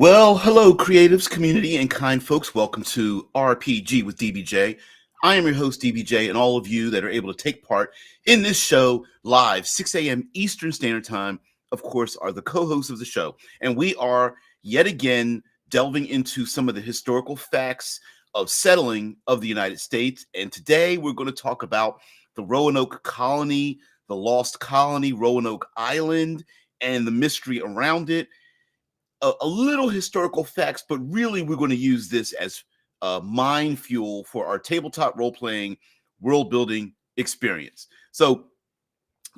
Well, hello, creatives, community, and kind folks. Welcome to RPG with DBJ. I am your host, DBJ, and all of you that are able to take part in this show live, 6 a.m. Eastern Standard Time, of course, are the co-hosts of the show. And we are yet again delving into some of the historical facts of settling of the United States. And today we're going to talk about the Roanoke Colony, the lost colony, Roanoke Island, and the mystery around it. A little historical facts, but really we're going to use this as mind fuel for our tabletop role-playing, world-building experience. So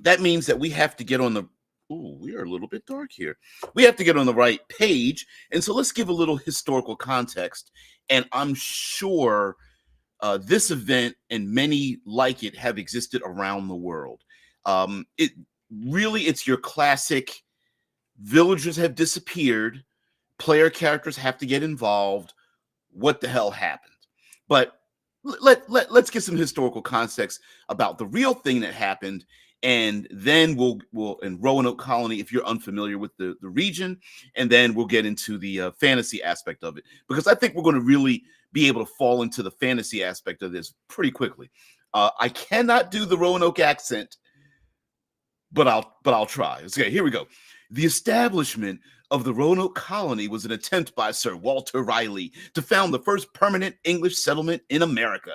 that means that we have to get on the, we are a little bit dark here. We have to get on the right page. And so let's give a little historical context. And I'm sure this event and many like it have existed around the world. It's your classic villagers have disappeared. Player characters have to get involved. What the hell happened? But let's get some historical context about the real thing that happened, and then we'll in Roanoke Colony, if you're unfamiliar with the region, and then we'll get into the fantasy aspect of it, because I think we're going to really be able to fall into the fantasy aspect of this pretty quickly. I cannot do the Roanoke accent, but I'll try. Okay, here we go. The establishment of the Roanoke Colony was an attempt by Sir Walter Raleigh to found the first permanent English settlement in America.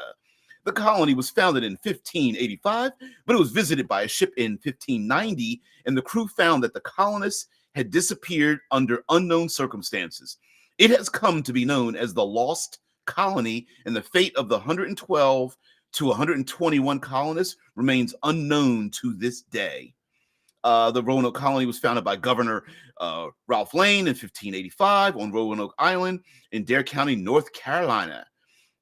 The colony was founded in 1585, but it was visited by a ship in 1590, and the crew found that the colonists had disappeared under unknown circumstances. It has come to be known as the Lost Colony, and the fate of the 112 to 121 colonists remains unknown to this day. The Roanoke Colony was founded by Governor Ralph Lane in 1585 on Roanoke Island in Dare County, North Carolina.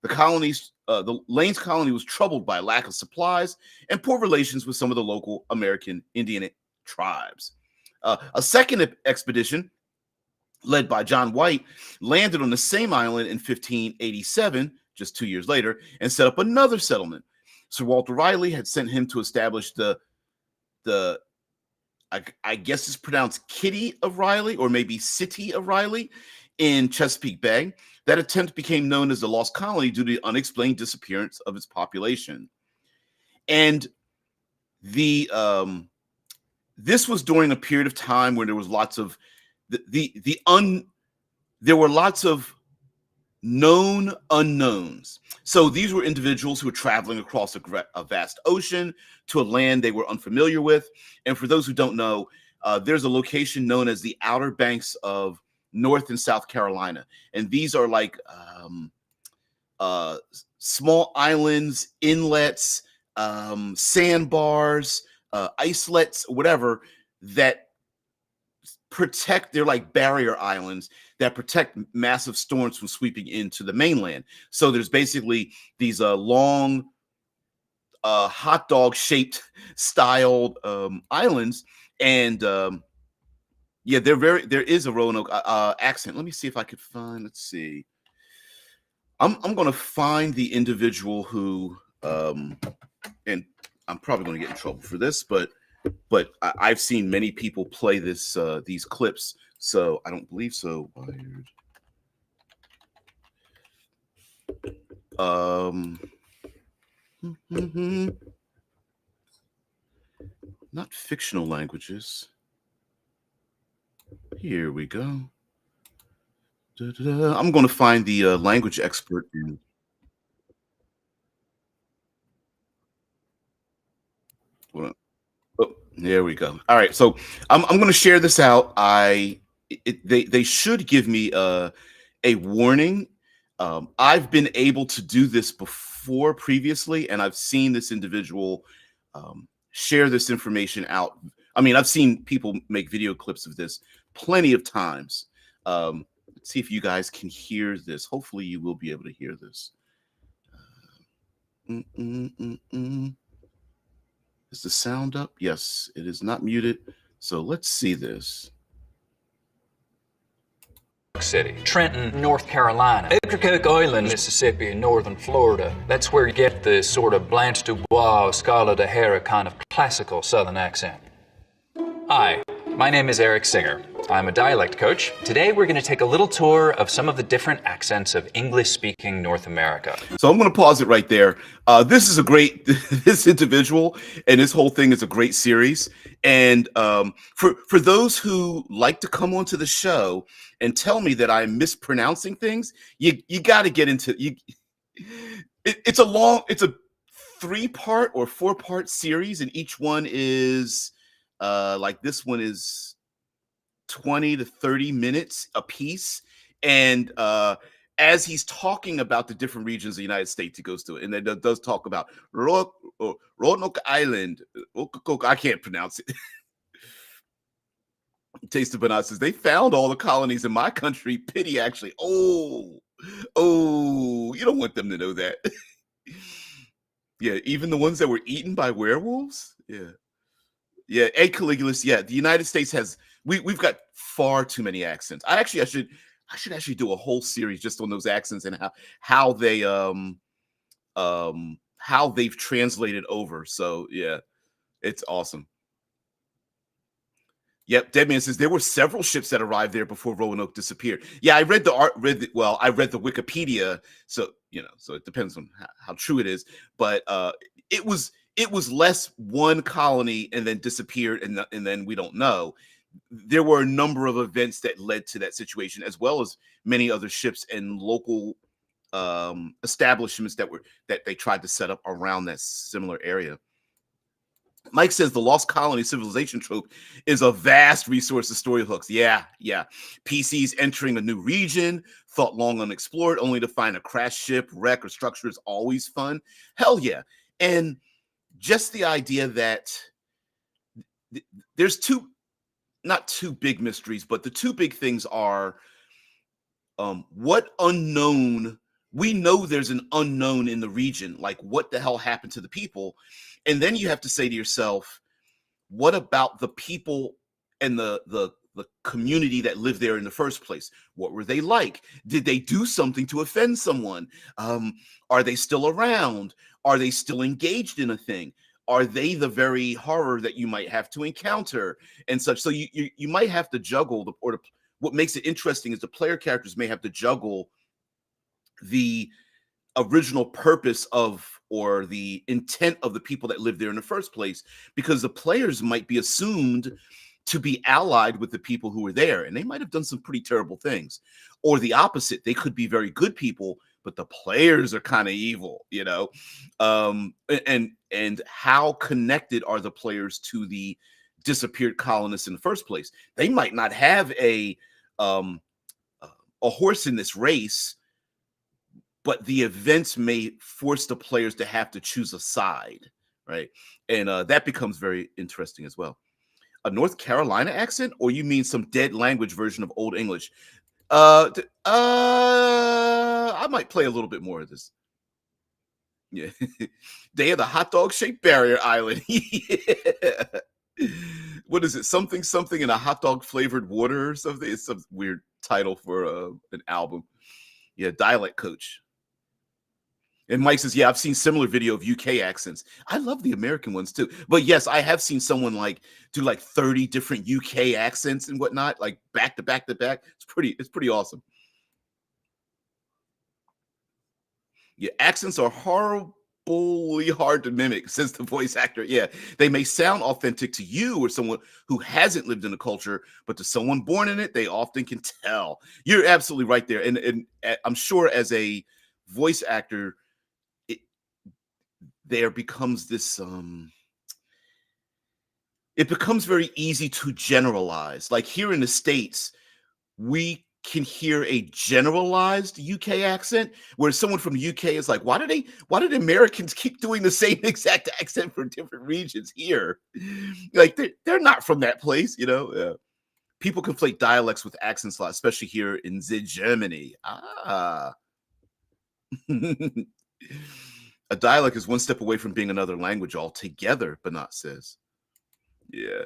The Lane's colony was troubled by lack of supplies and poor relations with some of the local American Indian tribes. A second expedition, led by John White, landed on the same island in 1587, just 2 years later, and set up another settlement. Sir Walter Raleigh had sent him to establish I guess it's pronounced Kitty of Riley, or maybe City of Riley, in Chesapeake Bay. That attempt became known as the Lost Colony due to the unexplained disappearance of its population. And this was during a period of time where there was lots of there were lots of known unknowns. So these were individuals who were traveling across a vast ocean to a land they were unfamiliar with. And for those who don't know, there's a location known as the Outer Banks of North and South Carolina. And these are like small islands, inlets, sandbars, islets, whatever, that protect. They're like barrier islands that protect massive storms from sweeping into the mainland. So there's basically these long hot dog shaped styled islands, and there is a Roanoke accent. Let me see if I could find. Let's see. I'm going to find the individual who and I'm probably going to get in trouble for this, but I've seen many people play these clips, so I don't believe so. Not fictional languages. Here we go. I'm going to find the language expert. Oh, there we go. All right, so I'm going to share this out. They should give me a warning. I've been able to do this before previously, and I've seen this individual share this information out. I mean, I've seen people make video clips of this plenty of times. Let's see if you guys can hear this. Hopefully you will be able to hear this. Is the sound up? Yes, it is not muted. So let's see this. City, Trenton, North Carolina, Ocracoke Island, Mississippi, and northern Florida. That's where you get the sort of Blanche Dubois, Scarlett O'Hara kind of classical Southern accent. Hi, my name is Eric Singer. I'm a dialect coach. Today we're going to take a little tour of some of the different accents of English-speaking North America. So I'm going to pause it right there. This is a great, this individual and this whole thing is a great series. And for those who like to come onto the show and tell me that I'm mispronouncing things, you got to get into you. It's a 3-part or 4-part series, and each one is like this one is 20 to 30 minutes a piece. And as he's talking about the different regions of the United States, he goes to it, and then does talk about Roanoke Island. I can't pronounce it. Taste of Banana says they found all the colonies in my country. Pity, actually. Oh, you don't want them to know that. Yeah, even the ones that were eaten by werewolves. Yeah. And Caligulus. Yeah, the United States has we've got far too many accents. I should actually do a whole series just on those accents and how they've translated over. So yeah, it's awesome. Yep, Deadman says there were several ships that arrived there before Roanoke disappeared. Yeah, I read the Wikipedia, so so it depends on how true it is. But it was less one colony and then disappeared, and then we don't know. There were a number of events that led to that situation, as well as many other ships and local establishments that they tried to set up around that similar area. Mike says the lost colony civilization trope is a vast resource of story hooks. Yeah. PCs entering a new region, thought long unexplored, only to find a crashed ship, wreck, or structure is always fun. Hell yeah. And just the idea that there's not two big mysteries, but the two big things are what unknown. We know there's an unknown in the region, like what the hell happened to the people. And then you have to say to yourself, what about the people and the community that lived there in the first place? What were they like? Did they do something to offend someone? Are they still around? Are they still engaged in a thing? Are they the very horror that you might have to encounter and such? So you might have to juggle what makes it interesting is the player characters may have to juggle the original purpose of or the intent of the people that lived there in the first place, because the players might be assumed to be allied with the people who were there, and they might have done some pretty terrible things. Or the opposite, they could be very good people, but the players are kind of evil, and how connected are the players to the disappeared colonists in the first place? They might not have a horse in this race, but the events may force the players to have to choose a side, right? And that becomes very interesting as well. A North Carolina accent, or you mean some dead language version of Old English? I might play a little bit more of this. Yeah. Day of the hot dog shaped barrier island. Yeah. What is it? Something in a hot dog flavored water or something? It's some weird title for an album. Yeah, dialect coach. And Mike says, yeah, I've seen similar video of UK accents. I love the American ones too. But yes, I have seen someone do 30 different UK accents and whatnot, like back to back to back. It's pretty awesome. Yeah, accents are horribly hard to mimic, says the voice actor. Yeah, they may sound authentic to you or someone who hasn't lived in the culture, but to someone born in it, they often can tell. You're absolutely right there. And I'm sure as a voice actor, there becomes this it becomes very easy to generalize. Like here in the States, we can hear a generalized UK accent, where someone from the UK is like, why did Americans keep doing the same exact accent for different regions here? Like they're not from that place, People conflate dialects with accents a lot, especially here in Germany. A dialect is one step away from being another language altogether, Banat says. Yeah.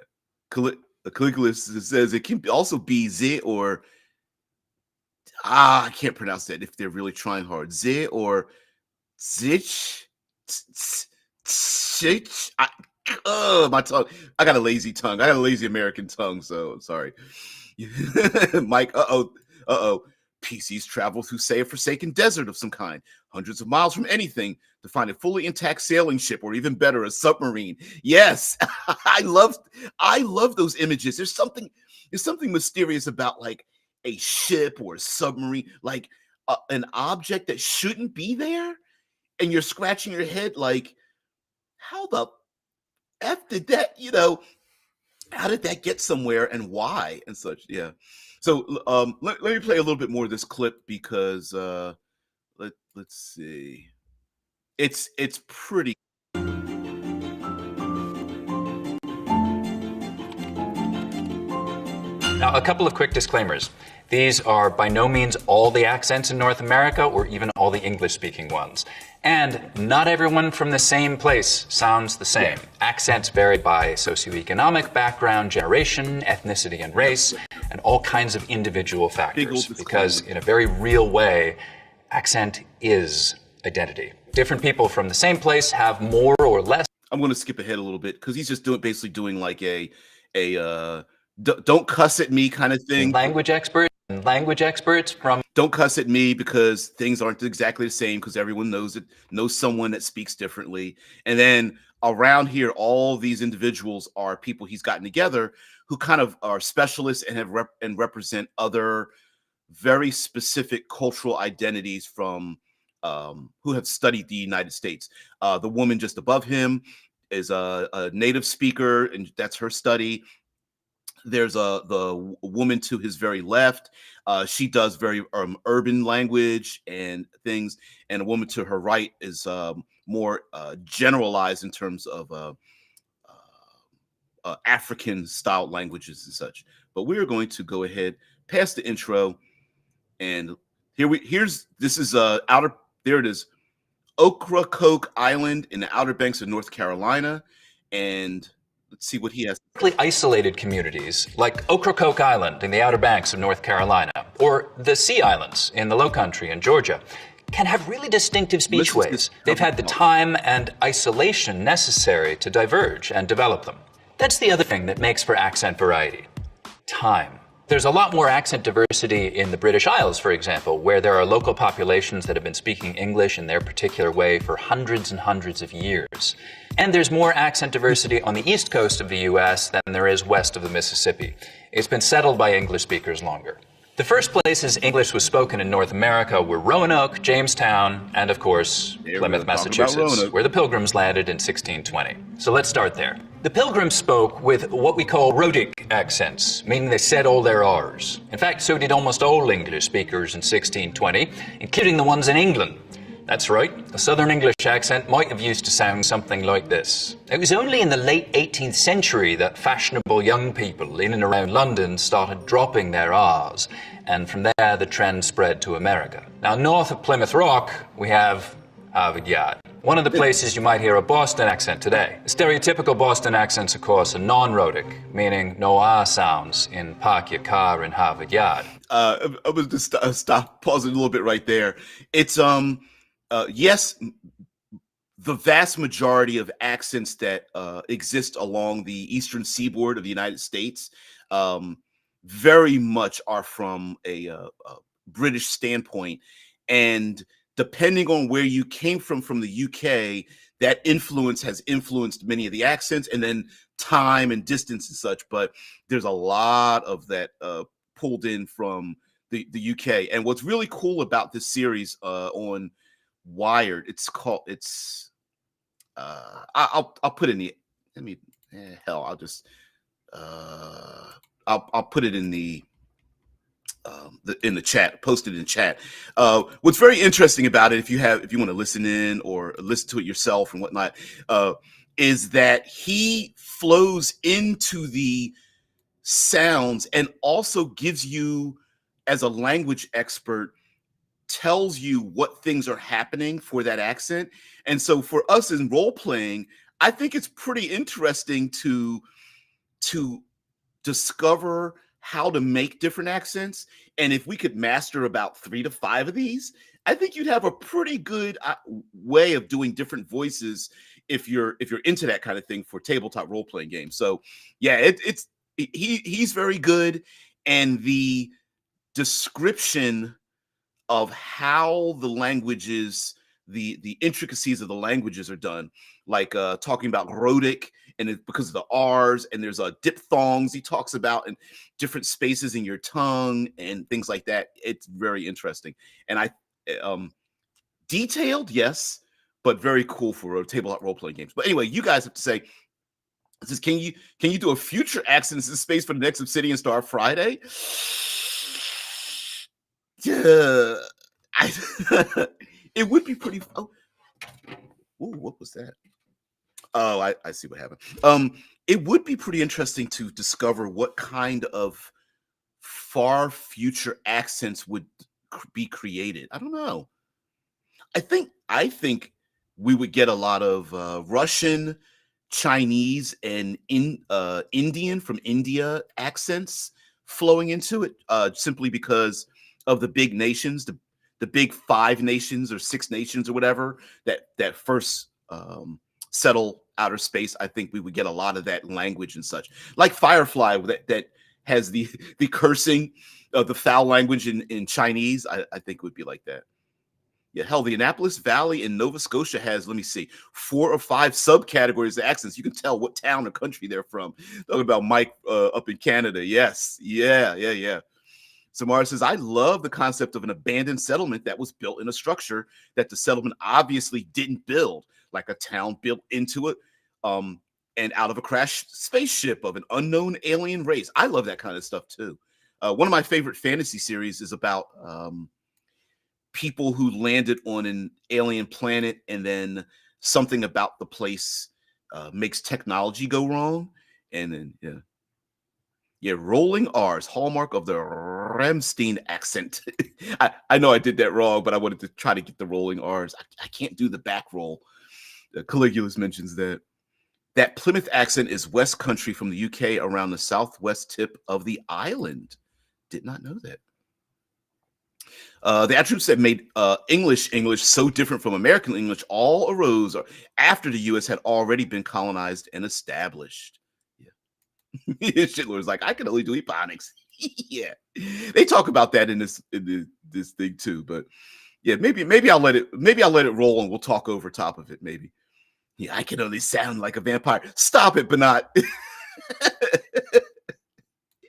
Caligulus says it can also be Z or I can't pronounce that if they're really trying hard. Z or Zich. My tongue. I got a lazy tongue. I got a lazy American tongue, so sorry. Mike, PCs travel through, say, a forsaken desert of some kind, hundreds of miles from anything, to find a fully intact sailing ship, or even better, a submarine. Yes, I love those images. There's something mysterious about like a ship or a submarine, like an object that shouldn't be there, and you're scratching your head like, how the f did that? How did that get somewhere and why and such? Yeah. So let me play a little bit more of this clip because let's see. It's pretty. Now, a couple of quick disclaimers. These are by no means all the accents in North America or even all the English-speaking ones. And not everyone from the same place sounds the same. Accents vary by socioeconomic background, generation, ethnicity, and race, and all kinds of individual factors. Because in a very real way, accent is identity. Different people from the same place have more or less. I'm going to skip ahead a little bit because he's just basically doing like a don't cuss at me kind of thing. Language experts from don't cuss at me because things aren't exactly the same, because everyone knows someone that speaks differently. And then around here, all these individuals are people he's gotten together who kind of are specialists and have represent other very specific cultural identities from who have studied the United States. The woman just above him is a native speaker, and that's her study. There's the woman to his very left. She does very urban language and things, and a woman to her right is more generalized in terms of African style languages and such. But we're going to go ahead past the intro, and this is there it is, Ocracoke Island in the Outer Banks of North Carolina, and let's see what he has. Isolated communities like Ocracoke Island in the Outer Banks of North Carolina, or the Sea Islands in the Lowcountry in Georgia, can have really distinctive speechways. They've had the time and isolation necessary to diverge and develop them. That's the other thing that makes for accent variety. Time. There's a lot more accent diversity in the British Isles, for example, where there are local populations that have been speaking English in their particular way for hundreds and hundreds of years. And there's more accent diversity on the east coast of the US than there is west of the Mississippi. It's been settled by English speakers longer. The first places English was spoken in North America were Roanoke, Jamestown, and of course, Plymouth, Massachusetts, where the Pilgrims landed in 1620. So let's start there. The Pilgrims spoke with what we call rhotic accents, meaning they said all their R's. In fact, so did almost all English speakers in 1620, including the ones in England. That's right, a Southern English accent might have used to sound something like this. It was only in the late 18th century that fashionable young people in and around London started dropping their R's, and from there the trend spread to America. Now, north of Plymouth Rock, we have Harvard Yard, one of the places you might hear a Boston accent today. The stereotypical Boston accents, of course, are non-rhotic, meaning no R sounds in park your car in Harvard Yard. I was just stop pausing a little bit right there. It's yes, the vast majority of accents that exist along the eastern seaboard of the United States very much are from a British standpoint, and depending on where you came from the UK, that influence has influenced many of the accents, and then time and distance and such. But there's a lot of that pulled in from the UK. And what's really cool about this series on Wired, I'll put it in the, I'll just I'll put it in the chat, post it in the chat. What's very interesting about it, if you want to listen in or listen to it yourself and whatnot, is that he flows into the sounds and also gives you, as a language expert, tells you what things are happening for that accent. And so for us in role playing, I think it's pretty interesting to discover how to make different accents. And if we could master about 3 to 5 of these, I think you'd have a pretty good way of doing different voices if you're into that kind of thing for tabletop role playing games. So yeah, he's very good. and the description of how the languages, the intricacies of the languages are done, like talking about Rhotic, and it's because of the R's, and there's diphthongs he talks about, and different spaces in your tongue and things like that. It's very interesting, and detailed, yes, but very cool for tabletop role playing games. But anyway, you guys have to say. It says, can you do a future Accents in Space for the next Obsidian Star Friday? Yeah, it would be pretty. Oh, ooh, what was that? Oh, I see what happened. It would be pretty interesting to discover what kind of far future accents would be created. I don't know. I think we would get a lot of Russian, Chinese, and Indian from India accents flowing into it, simply because of the big nations, the big 5 nations or 6 nations or whatever that first settle outer space. I think we would get a lot of that language and such, like Firefly that has the cursing of the foul language in Chinese. I think would be like that. Yeah, hell, the Annapolis Valley in Nova Scotia has, let me see, 4 or 5 subcategories of accents. You can tell what town or country they're from. Talking about Mike up in Canada. Yes. Yeah. Samara says, I love the concept of an abandoned settlement that was built in a structure that the settlement obviously didn't build, like a town built into it, and out of a crashed spaceship of an unknown alien race. I love that kind of stuff too. One of my favorite fantasy series is about people who landed on an alien planet, and then something about the place makes technology go wrong. And then, rolling R's, hallmark of the Ramstein accent. I know I did that wrong, but I wanted to try to get the rolling R's. I can't do the back roll. Caligulus mentions that. That Plymouth accent is West Country from the UK around the southwest tip of the island. Did not know that. The attributes that made English so different from American English all arose after the U.S. had already been colonized and established. Yeah, Schindler's like, I can only do Ebonics. Yeah, they talk about that in this thing too. But yeah, maybe I'll let it roll, and we'll talk over top of it. Maybe. Yeah, I can only sound like a vampire. Stop it, Bernat.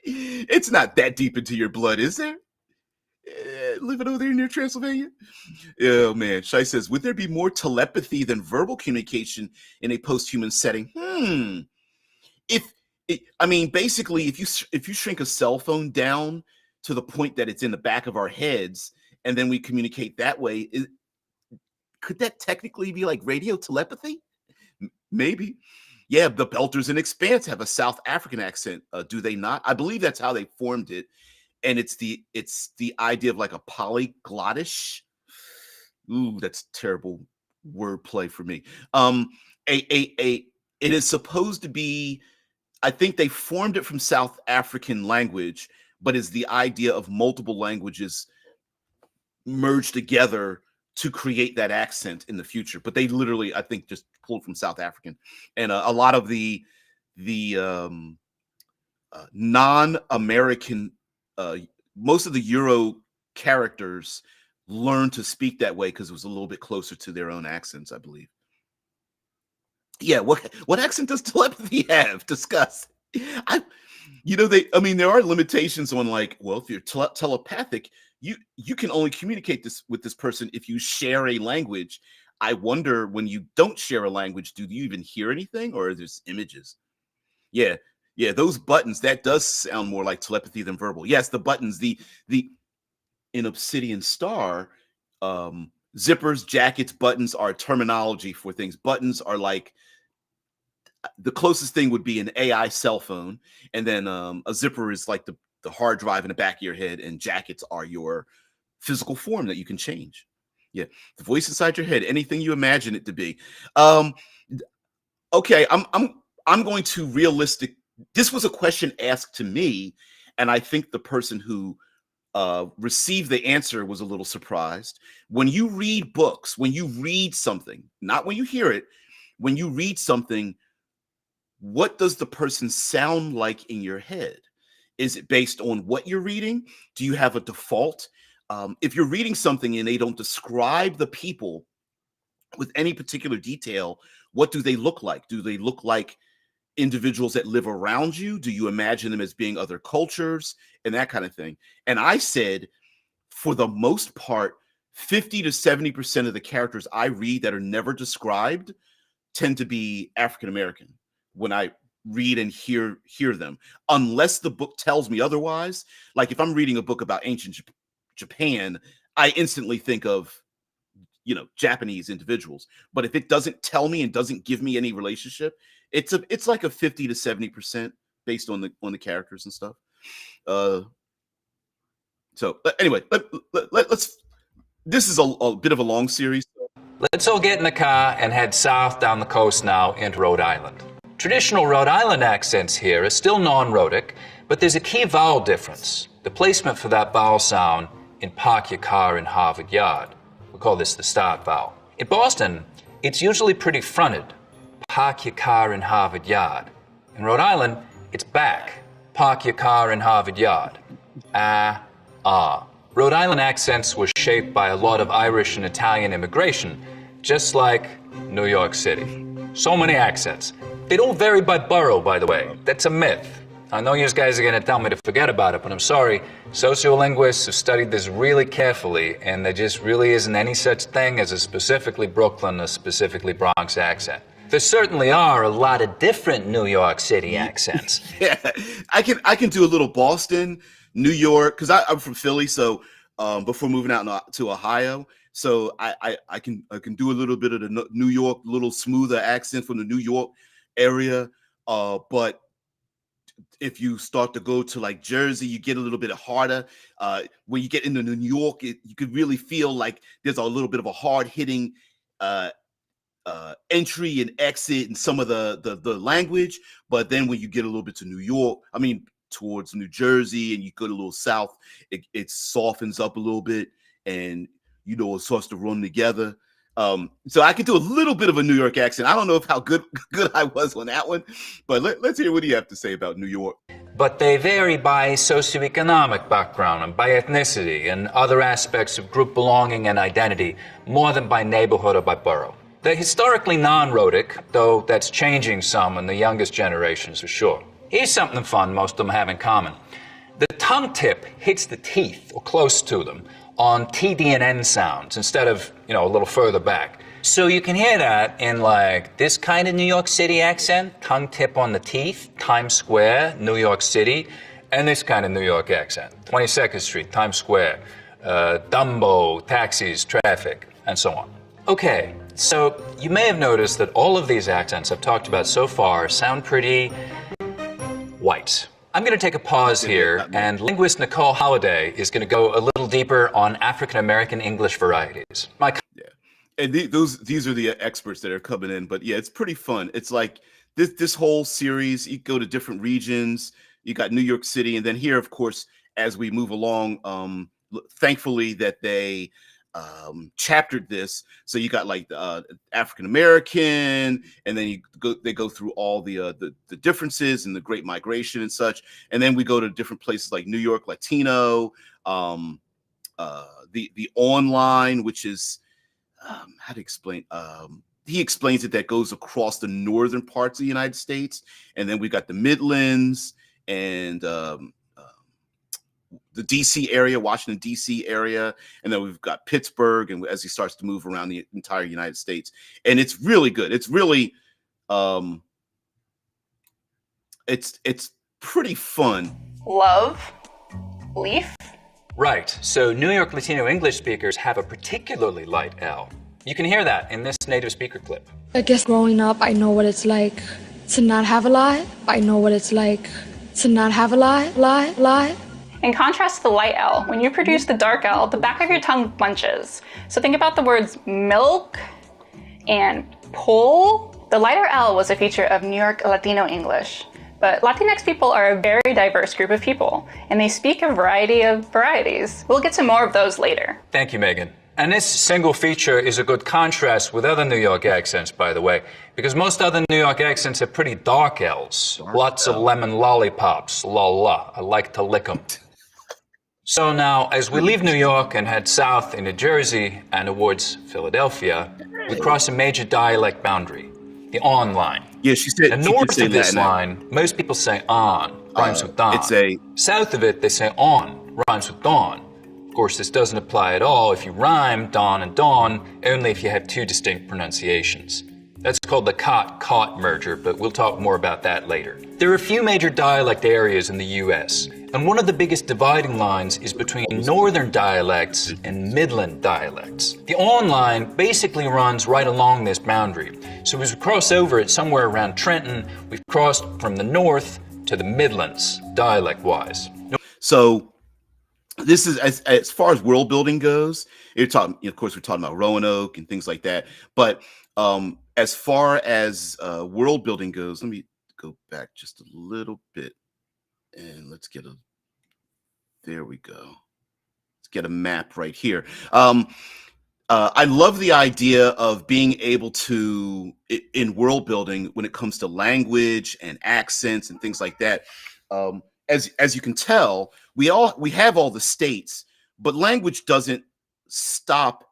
It's not that deep into your blood, is there? Living over there near Transylvania. Oh man, Shai says, would there be more telepathy than verbal communication in a post-human setting? Basically, if you shrink a cell phone down to the point that it's in the back of our heads, and then we communicate that way, could that technically be like radio telepathy? Maybe. Yeah, the Belters in Expanse have a South African accent, do they not? I believe that's how they formed it. And it's the idea of like a polyglottish. Ooh, that's terrible wordplay for me. It is supposed to be. I think they formed it from South African language, but is the idea of multiple languages merged together to create that accent in the future. But they literally, I think, just pulled from South African, and a lot of the non-American. Most of the Euro characters learned to speak that way because it was a little bit closer to their own accents, I believe. Yeah, what accent does telepathy have? Discuss. There are limitations on, like, well, if you're telepathic, you can only communicate with this person if you share a language. I wonder, when you don't share a language, do you even hear anything, or are there images? Yeah, those buttons, that does sound more like telepathy than verbal. Yes, the buttons, the in Obsidian Star, zippers, jackets, buttons are terminology for things. Buttons are like, the closest thing would be an AI cell phone, and then a zipper is like the hard drive in the back of your head, and jackets are your physical form that you can change. Yeah, the voice inside your head, anything you imagine it to be. Okay, I'm going to realistic. This was a question asked to me, and I think the person who received the answer was a little surprised. When you read books, when you read something, not when you hear it, when you read something, what does the person sound like in your head? Is it based on what you're reading? Do you have a default? If you're reading something and they don't describe the people with any particular detail, what do they look like? Do they look like individuals that live around you? Do you imagine them as being other cultures and that kind of thing? And I said, for the most part, 50 to 70% of the characters I read that are never described tend to be African American when I read and hear them, unless the book tells me otherwise. Like if I'm reading a book about ancient Japan, I instantly think of, Japanese individuals. But if it doesn't tell me and doesn't give me any relationship, it's like a 50 to 70% based on the characters and stuff. So anyway, let's. This is a bit of a long series. Let's all get in the car and head south down the coast now into Rhode Island. Traditional Rhode Island accents here are still non-rhotic, but there's a key vowel difference. The placement for that vowel sound in park your car in Harvard Yard. We call this the start vowel. In Boston, it's usually pretty fronted. Park your car in Harvard Yard. In Rhode Island, it's back. Park your car in Harvard Yard. Rhode Island accents were shaped by a lot of Irish and Italian immigration, just like New York City. So many accents. They don't vary by borough, by the way. That's a myth. I know you guys are going to tell me to forget about it, but I'm sorry. Sociolinguists have studied this really carefully, and there just really isn't any such thing as a specifically Brooklyn or specifically Bronx accent. There certainly are a lot of different New York City accents. Yeah, I can do a little Boston, New York, because I'm from Philly, so before moving out to Ohio, so I can do a little bit of the New York, little smoother accent from the New York area, but if you start to go to like Jersey, you get a little bit harder. When you get into New York, you could really feel like there's a little bit of a hard hitting entry and exit in some of the language. But then when you get a little bit to New York, towards New Jersey, and you go a little south, it softens up a little bit, and it starts to run together. So I could do a little bit of a New York accent. I don't know how good I was on that one, but let's hear what you have to say about New York. But they vary by socioeconomic background and by ethnicity and other aspects of group belonging and identity, more than by neighborhood or by borough. They're historically non-rhotic, though that's changing some in the youngest generations for sure. Here's something fun most of them have in common. The tongue tip hits the teeth, or close to them, on TD and N sounds instead of, a little further back. So you can hear that in like this kind of New York City accent, tongue tip on the teeth, Times Square, New York City, and this kind of New York accent, 22nd Street, Times Square, Dumbo, taxis, traffic, and so on. Okay, so you may have noticed that all of these accents I've talked about so far sound pretty white. I'm going to take a pause here, and linguist Nicole Holliday is going to go a little deeper on African-American English varieties. And these are the experts that are coming in, but yeah, it's pretty fun. It's like this whole series, you go to different regions, you got New York City, and then here, of course, as we move along, thankfully that they chaptered this, so you got like the African American, and then they go through all the differences and the Great Migration and such, and then we go to different places like New York Latino, the online, which is how to explain. He explains it, that goes across the northern parts of the United States, and then we got the Midlands and the DC area, Washington DC area, and then we've got Pittsburgh, and as he starts to move around the entire United States, and it's really good. It's really, it's pretty fun. Love, leaf. Right. So New York Latino English speakers have a particularly light L. You can hear that in this native speaker clip. I guess growing up, I know what it's like to not have a lie. I know what it's like to not have a lie. In contrast to the light L, when you produce the dark L, the back of your tongue bunches. So think about the words milk and pull. The lighter L was a feature of New York Latino English. But Latinx people are a very diverse group of people, and they speak a variety of varieties. We'll get to more of those later. Thank you, Megan. And this single feature is a good contrast with other New York accents, by the way, because most other New York accents are pretty dark L's. Lots of lemon lollipops, la la. I like to lick 'em. So now, as we leave New York and head south into Jersey and towards Philadelphia, we cross a major dialect boundary, the on line. Yeah, she said. And she north did say of this Latin. line, most people say on, rhymes with don. South of it, they say on, rhymes with dawn. Of course, this doesn't apply at all if you rhyme dawn and dawn, only if you have two distinct pronunciations. That's called the cot-caught merger, but we'll talk more about that later. There are a few major dialect areas in the US, and one of the biggest dividing lines is between northern dialects and midland dialects. The on line basically runs right along this boundary. So as we cross over it somewhere around Trenton, we've crossed from the north to the Midlands, dialect-wise. So this is as far as world building goes. You're talking, of course, we're talking about Roanoke and things like that. But as far as world building goes, let me go back just a little bit, and let's get a. There we go. Let's get a map right here. I love the idea of being able to, in world building, when it comes to language and accents and things like that. As you can tell, we have all the states, but language doesn't stop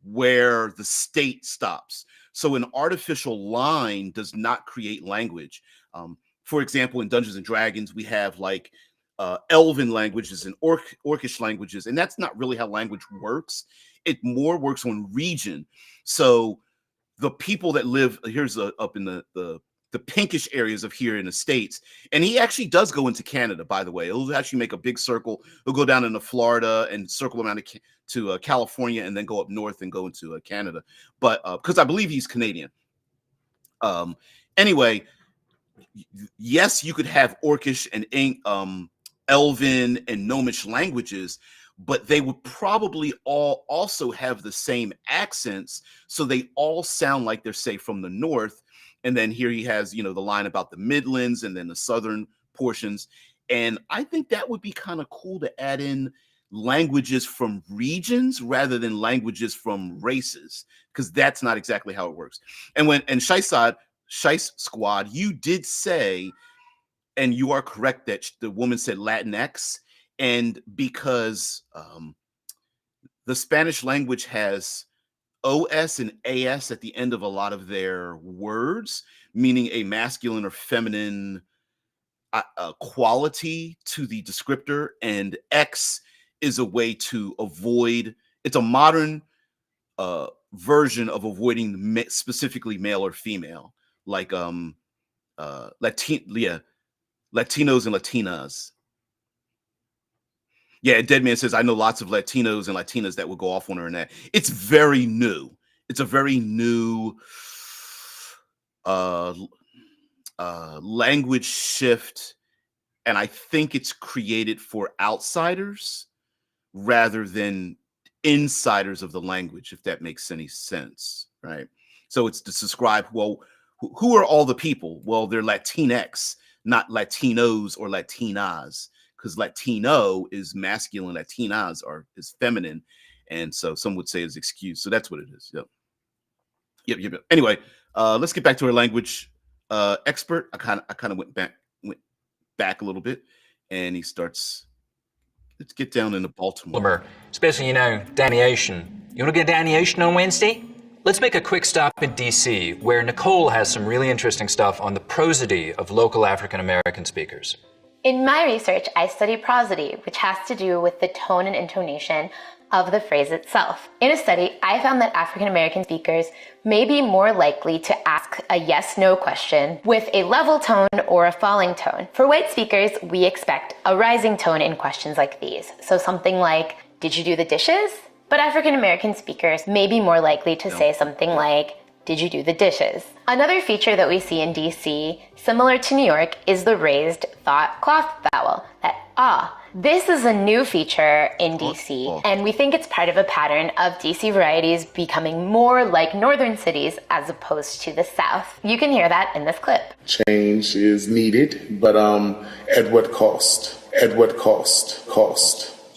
where the state stops. So an artificial line does not create language. For example, in Dungeons and Dragons, we have like Elven languages and Orcish languages, and that's not really how language works. It more works on region. So the people that live here's up in the pinkish areas of here in the States, and he actually does go into Canada, by the way. He'll actually make a big circle. He'll go down into Florida and circle around to California, and then go up north and go into Canada. But because I believe he's Canadian. Anyway, yes, you could have Orcish and Elven and Gnomish languages, but they would probably all also have the same accents, so they all sound like they're, say, from the north. And then here he has, the line about the Midlands and then the southern portions. And I think that would be kind of cool to add in languages from regions rather than languages from races, because that's not exactly how it works. And Shice Squad, you did say, and you are correct, that the woman said Latinx, and because the Spanish language has OS and AS at the end of a lot of their words, meaning a masculine or feminine quality to the descriptor, and X is a way to avoid, it's a modern version of avoiding specifically male or female, like Latinos and Latinas. Yeah, Deadman says, I know lots of Latinos and Latinas that will go off on her and that. It's very new. It's a very new language shift. And I think it's created for outsiders rather than insiders of the language, if that makes any sense, right? So it's to describe, well, who are all the people? Well, they're Latinx, not Latinos or Latinas, because Latino is masculine, Latinas is feminine, and so some would say is excused. So that's what it is. Yep. Anyway, let's get back to our language expert. I kind of went back a little bit, and he starts. Let's get down into Baltimore. Especially, Danny Ocean. You want to get Danny Ocean on Wednesday? Let's make a quick stop in DC, where Nicole has some really interesting stuff on the prosody of local African American speakers. In my research, I study prosody, which has to do with the tone and intonation of the phrase itself. In a study, I found that African American speakers may be more likely to ask a yes-no question with a level tone or a falling tone. For white speakers, we expect a rising tone in questions like these. So something like, did you do the dishes? But African American speakers may be more likely to say something like, did you do the dishes? Another feature that we see in DC, similar to New York, is the raised thought cloth vowel, that ah. This is a new feature in DC, and we think it's part of a pattern of DC varieties becoming more like northern cities as opposed to the South. You can hear that in this clip. Change is needed, but at what cost? At what cost?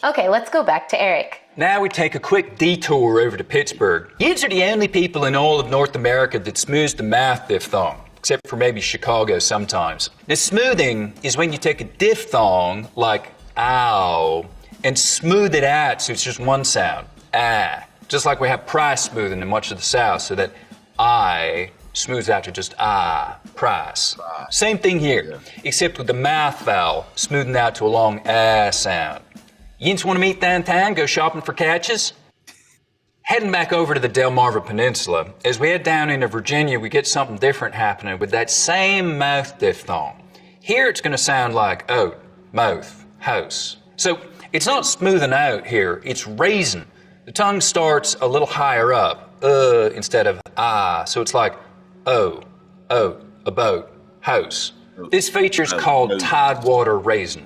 Okay, let's go back to Eric. Now we take a quick detour over to Pittsburgh. Yins are the only people in all of North America that smooths the mouth diphthong, except for maybe Chicago sometimes. Now, smoothing is when you take a diphthong, like ow, and smooth it out so it's just one sound, ah. Just like we have price smoothing in much of the South, so that I smooths out to just price. Same thing here, except with the mouth vowel smoothing out to a long sound. Yins want to meet downtown, go shopping for catches? Heading back over to the Delmarva Peninsula, as we head down into Virginia, we get something different happening with that same mouth diphthong. Here it's going to sound like oat, mouth, house. So it's not smoothing out here, it's raising. The tongue starts a little higher up, instead of so it's like oat, a boat, house. This feature is called tidewater raising.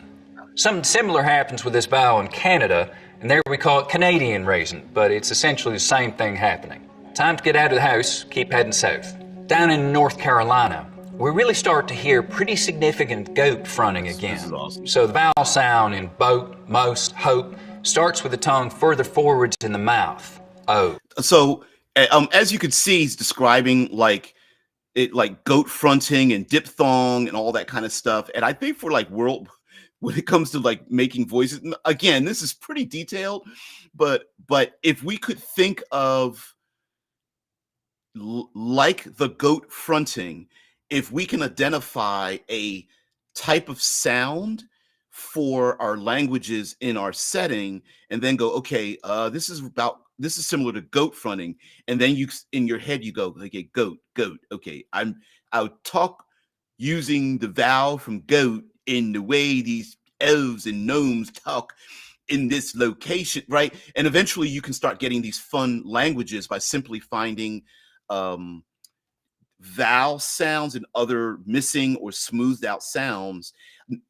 Something similar happens with this vowel in Canada, and there we call it Canadian raising, but it's essentially the same thing happening. Time to get out of the house, keep heading south. Down in North Carolina, we really start to hear pretty significant goat fronting again. This is awesome. So the vowel sound in boat, most, hope, starts with the tongue further forwards in the mouth. Oh. So, as you can see, he's describing like goat fronting and diphthong and all that kind of stuff. And I think for like when it comes to like making voices, again, this is pretty detailed, but if we could think of like the goat fronting, if we can identify a type of sound for our languages in our setting, and then go, okay, this is similar to goat fronting, and then you in your head you go, okay, goat, okay, I'll talk using the vowel from goat in the way these elves and gnomes talk in this location, right? And eventually you can start getting these fun languages by simply finding vowel sounds and other missing or smoothed out sounds.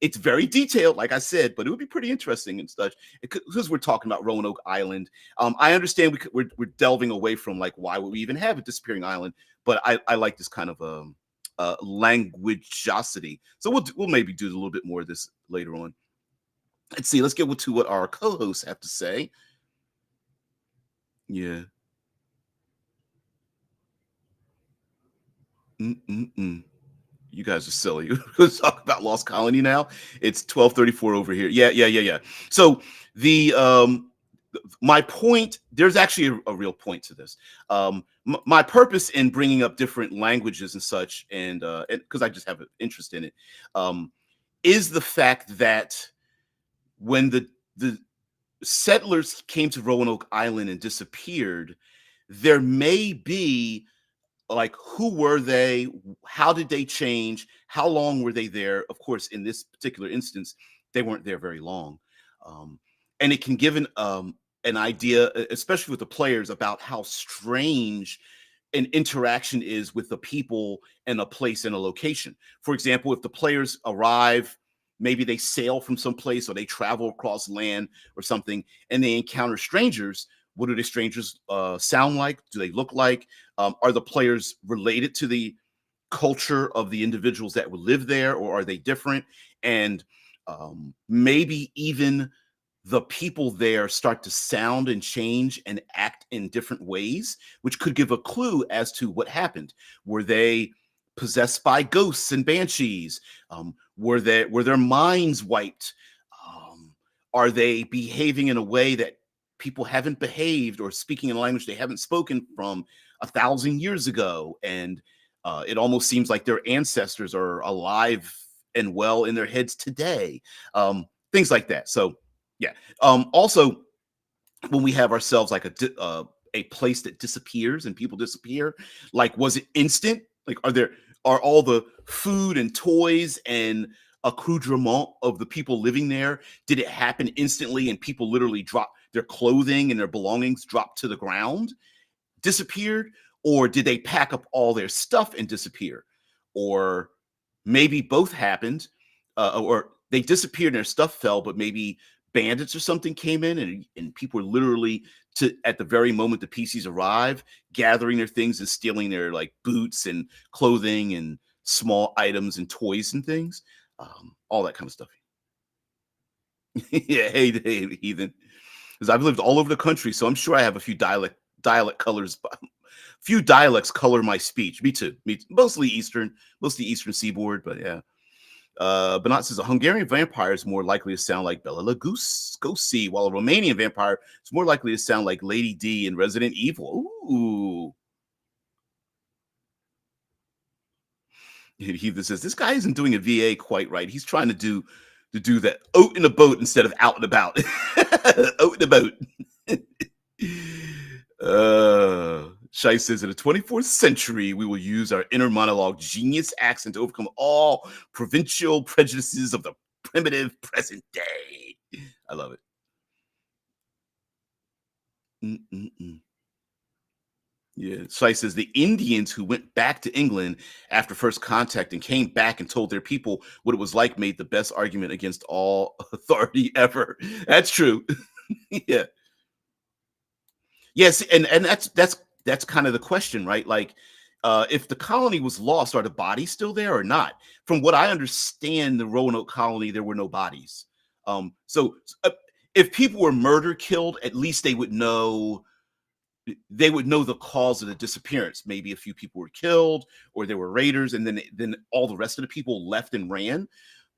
It's very detailed, like I said, but it would be pretty interesting and such, because we're talking about Roanoke Island. I understand we're delving away from like why would we even have a disappearing island, but I like this kind of languageosity. So we'll maybe do a little bit more of this later on. Let's see. Let's get to what our co-hosts have to say. Yeah. You guys are silly. We're talk about Lost Colony now. It's 12:34 over here. Yeah. So my point, there's actually a real point to this. My purpose in bringing up different languages and such, and because I just have an interest in it, is the fact that when the settlers came to Roanoke Island and disappeared, there may be like, who were they? How did they change? How long were they there? Of course, in this particular instance, they weren't there very long. And it can give an idea, especially with the players, about how strange an interaction is with the people and a place and a location. For example, if the players arrive, maybe they sail from someplace or they travel across land or something, and they encounter strangers. What do the strangers sound like? Do they look like? Are the players related to the culture of the individuals that would live there, or are they different? And maybe even the people there start to sound and change and act in different ways, which could give a clue as to what happened. Were they possessed by ghosts and banshees? Were their minds wiped? Are they behaving in a way that people haven't behaved, or speaking in a language they haven't spoken from 1,000 years ago? And it almost seems like their ancestors are alive and well in their heads today. Things like that. So, yeah. Also, when we have ourselves like a place that disappears and people disappear, like, was it instant? Like, are all the food and toys and accoutrement of the people living there, did it happen instantly and people literally drop their clothing and their belongings dropped to the ground, disappeared? Or did they pack up all their stuff and disappear? Or maybe both happened, or they disappeared and their stuff fell, but maybe bandits or something came in and people were literally, at the very moment the PCs arrive, gathering their things and stealing their like boots and clothing and small items and toys and things, all that kind of stuff. Yeah, hey, heathen. because I've lived all over the country, so I'm sure I have a few dialect colors. Few dialects color my speech. Me too. Mostly Eastern Seaboard, but yeah. Bernat says a Hungarian vampire is more likely to sound like Bela Lugosi, while a Romanian vampire is more likely to sound like Lady D in Resident Evil. Ooh. He says this guy isn't doing a VA quite right. He's trying to do that out in a boat instead of out and about. Out in a boat. Shai says, in the 24th century, we will use our inner monologue genius accent to overcome all provincial prejudices of the primitive present day. I love it. Yeah, Shai says the Indians who went back to England after first contact and came back and told their people what it was like made the best argument against all authority ever. That's true. Yeah. Yes, and that's kind of the question, right? Like, if the colony was lost, are the bodies still there or not? From what I understand, the Roanoke Colony, there were no bodies. So if people were killed, at least they would know the cause of the disappearance. Maybe a few people were killed, or there were raiders, and then all the rest of the people left and ran.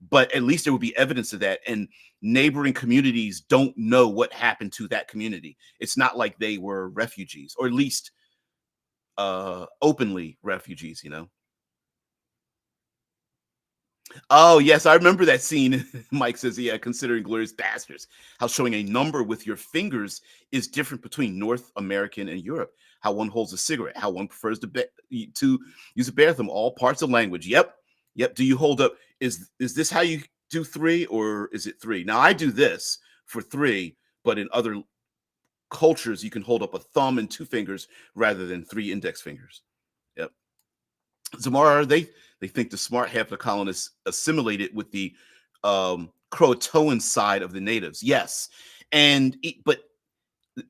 But at least there would be evidence of that, and neighboring communities don't know what happened to that community. It's not like they were refugees, or at least openly refugees, you know. Oh yes, I remember that scene. Mike says, yeah, considering Glorious Bastards, how showing a number with your fingers is different between North American and Europe, how one holds a cigarette, how one prefers to use a bathroom, all parts of language. Yep. Do you hold up? Is this how you do 3, or is it 3? Now I do this for 3, but in other cultures you can hold up a thumb and 2 fingers rather than 3 index fingers. Yep. Zamar, they think the smart half of the colonists assimilated with the Croatoan side of the natives. Yes, but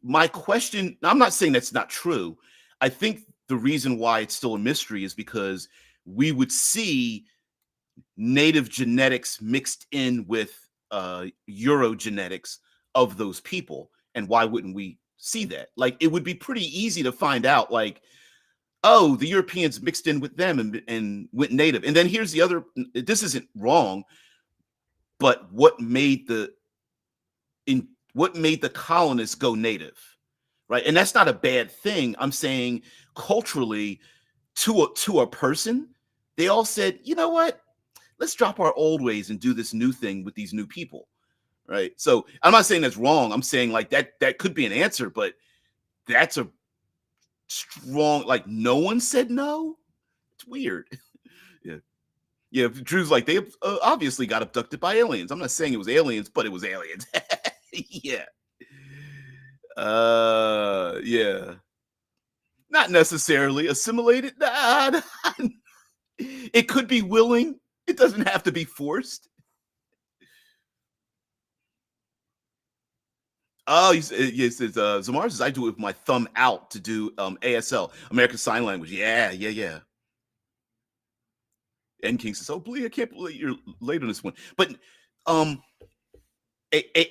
my question, I'm not saying that's not true. I think the reason why it's still a mystery is because we would see native genetics mixed in with Eurogenetics of those people. And why wouldn't we see that? Like, it would be pretty easy to find out, like, oh, the Europeans mixed in with them and went native. And then here's the other, this isn't wrong, but what made the colonists go native, right? And that's not a bad thing. I'm saying culturally, to a person, they all said, you know what? Let's drop our old ways and do this new thing with these new people, right? So I'm not saying that's wrong. I'm saying like that could be an answer, but that's a strong, like, no one said no. It's weird. Yeah. Drew's like, they obviously got abducted by aliens. I'm not saying it was aliens, but it was aliens. Yeah. Yeah. Not necessarily assimilated. Nah. It could be willing. It doesn't have to be forced. Oh, he says, Zamar says, I do it with my thumb out to do ASL, American Sign Language. Yeah. And King says, oh, Blee, I can't believe you're late on this one. But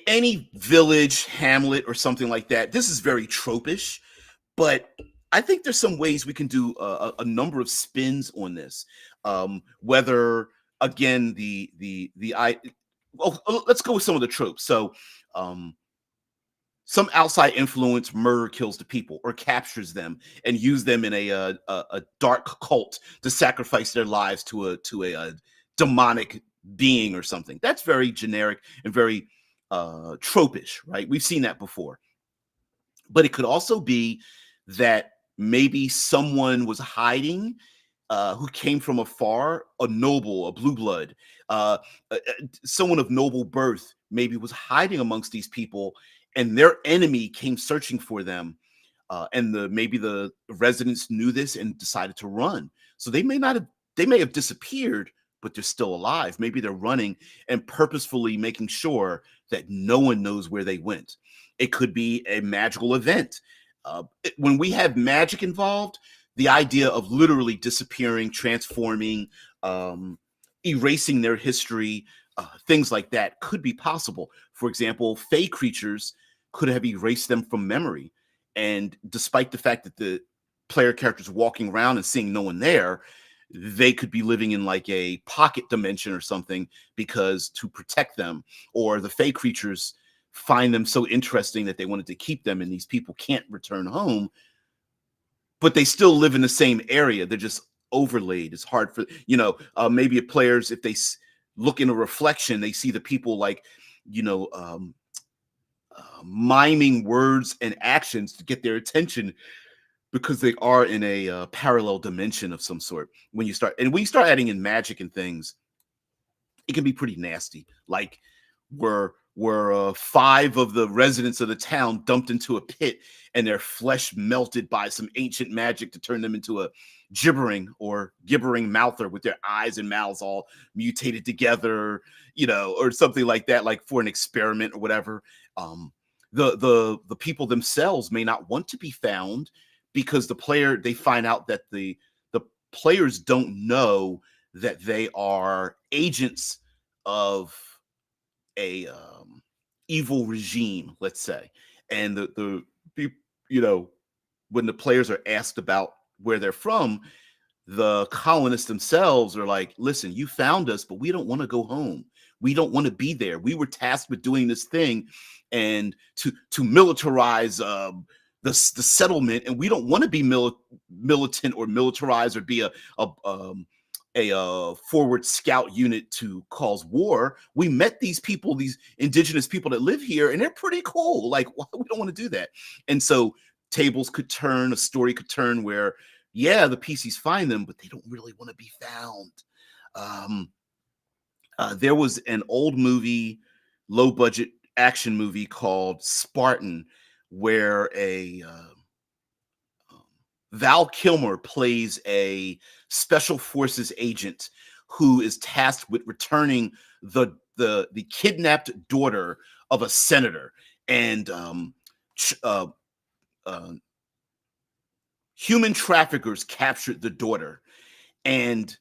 any village, hamlet, or something like that, this is very tropish, but I think there's some ways we can do a number of spins on this. Whether, again, let's go with some of the tropes. So some outside influence murder kills the people or captures them and use them in a dark cult to sacrifice their lives to a demonic being or something. That's very generic and very tropish, right? We've seen that before. But it could also be that maybe someone was hiding who came from afar, a noble, a blue blood, someone of noble birth maybe was hiding amongst these people, and their enemy came searching for them. And maybe the residents knew this and decided to run. So they may have disappeared, but they're still alive. Maybe they're running and purposefully making sure that no one knows where they went. It could be a magical event. When we have magic involved, the idea of literally disappearing, transforming, erasing their history, things like that could be possible. For example, fey creatures could have erased them from memory. And despite the fact that the player characters walking around and seeing no one there, they could be living in like a pocket dimension or something, because to protect them, or the Fey creatures find them so interesting that they wanted to keep them, and these people can't return home, but they still live in the same area. They're just overlaid. It's hard for, maybe players, if they look in a reflection, they see the people like, miming words and actions to get their attention, because they are in a parallel dimension of some sort. When you start adding in magic and things, it can be pretty nasty. Like were 5 of the residents of the town dumped into a pit, and their flesh melted by some ancient magic to turn them into a gibbering mouther with their eyes and mouths all mutated together, or something like that, like for an experiment or whatever. The people themselves may not want to be found, because they find out that the players don't know that they are agents of a evil regime, let's say. And when the players are asked about where they're from, the colonists themselves are like, listen, you found us, but we don't want to go home. We don't want to be there. We were tasked with doing this thing and to militarize the settlement, and we don't want to be militant or militarized or be a forward scout unit to cause war. We met these people, these indigenous people that live here, and they're pretty cool. Like, we don't want to do that. And so tables could turn, a story could turn where, yeah, the PCs find them, but they don't really want to be found. There was an old movie, low budget action movie called Spartan, where Val Kilmer plays a special forces agent who is tasked with returning the kidnapped daughter of a senator. And human traffickers captured the daughter, and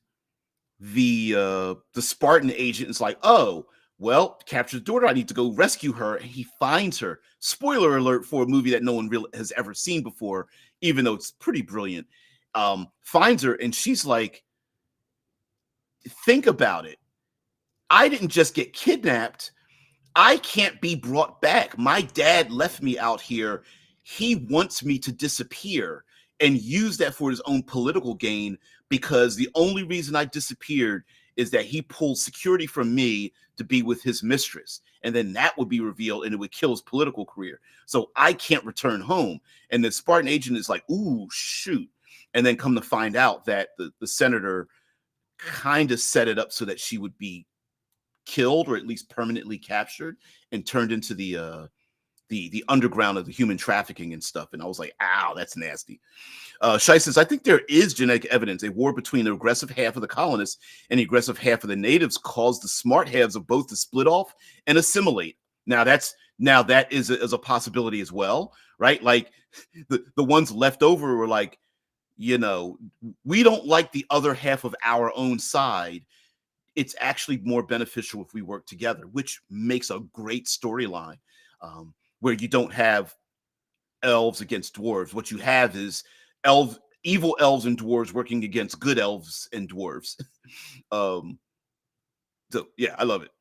the Spartan agent is like, oh, well, captured the daughter, I need to go rescue her. And he finds her. Spoiler alert for a movie that no one really has ever seen before, even though it's pretty brilliant. Finds her, and she's like, think about it. I didn't just get kidnapped. I can't be brought back. My dad left me out here. He wants me to disappear and use that for his own political gain, because the only reason I disappeared is that he pulled security from me to be with his mistress. And then that would be revealed, and it would kill his political career. So I can't return home. And the Spartan agent is like, ooh, shoot. And then come to find out that the senator kind of set it up so that she would be killed, or at least permanently captured, and turned into the underground of the human trafficking and stuff. And I was like, ow, that's nasty. Shai says, I think there is genetic evidence. A war between the aggressive half of the colonists and the aggressive half of the natives caused the smart halves of both to split off and assimilate. Now that is a possibility as well, right? Like the ones left over were like, we don't like the other half of our own side. It's actually more beneficial if we work together, which makes a great storyline, where you don't have elves against dwarves. What you have is evil elves and dwarves working against good elves and dwarves. So yeah, I love it.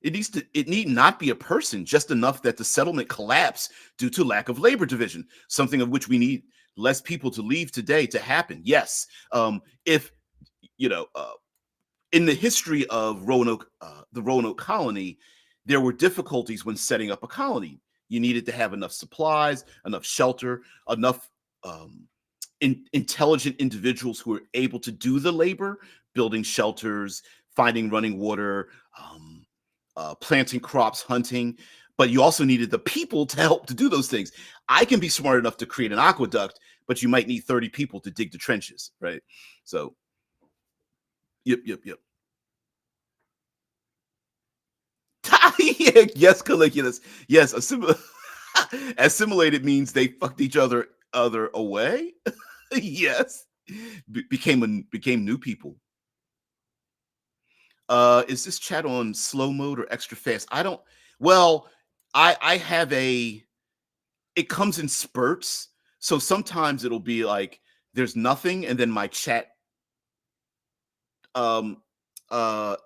It need not be a person, just enough that the settlement collapse due to lack of labor division, something of which we need less people to leave today to happen. Yes. If in the history of Roanoke, the Roanoke Colony, there were difficulties when setting up a colony. You needed to have enough supplies, enough shelter, enough intelligent individuals who were able to do the labor, building shelters, finding running water, planting crops, hunting. But you also needed the people to help to do those things. I can be smart enough to create an aqueduct, but you might need 30 people to dig the trenches, right? So, yep. Yes, Caligulus. Yes, assimilated means they fucked each other away. Yes, became new people. Is this chat on slow mode or extra fast? I don't. Well, I have it comes in spurts. So sometimes it'll be like there's nothing, and then my chat um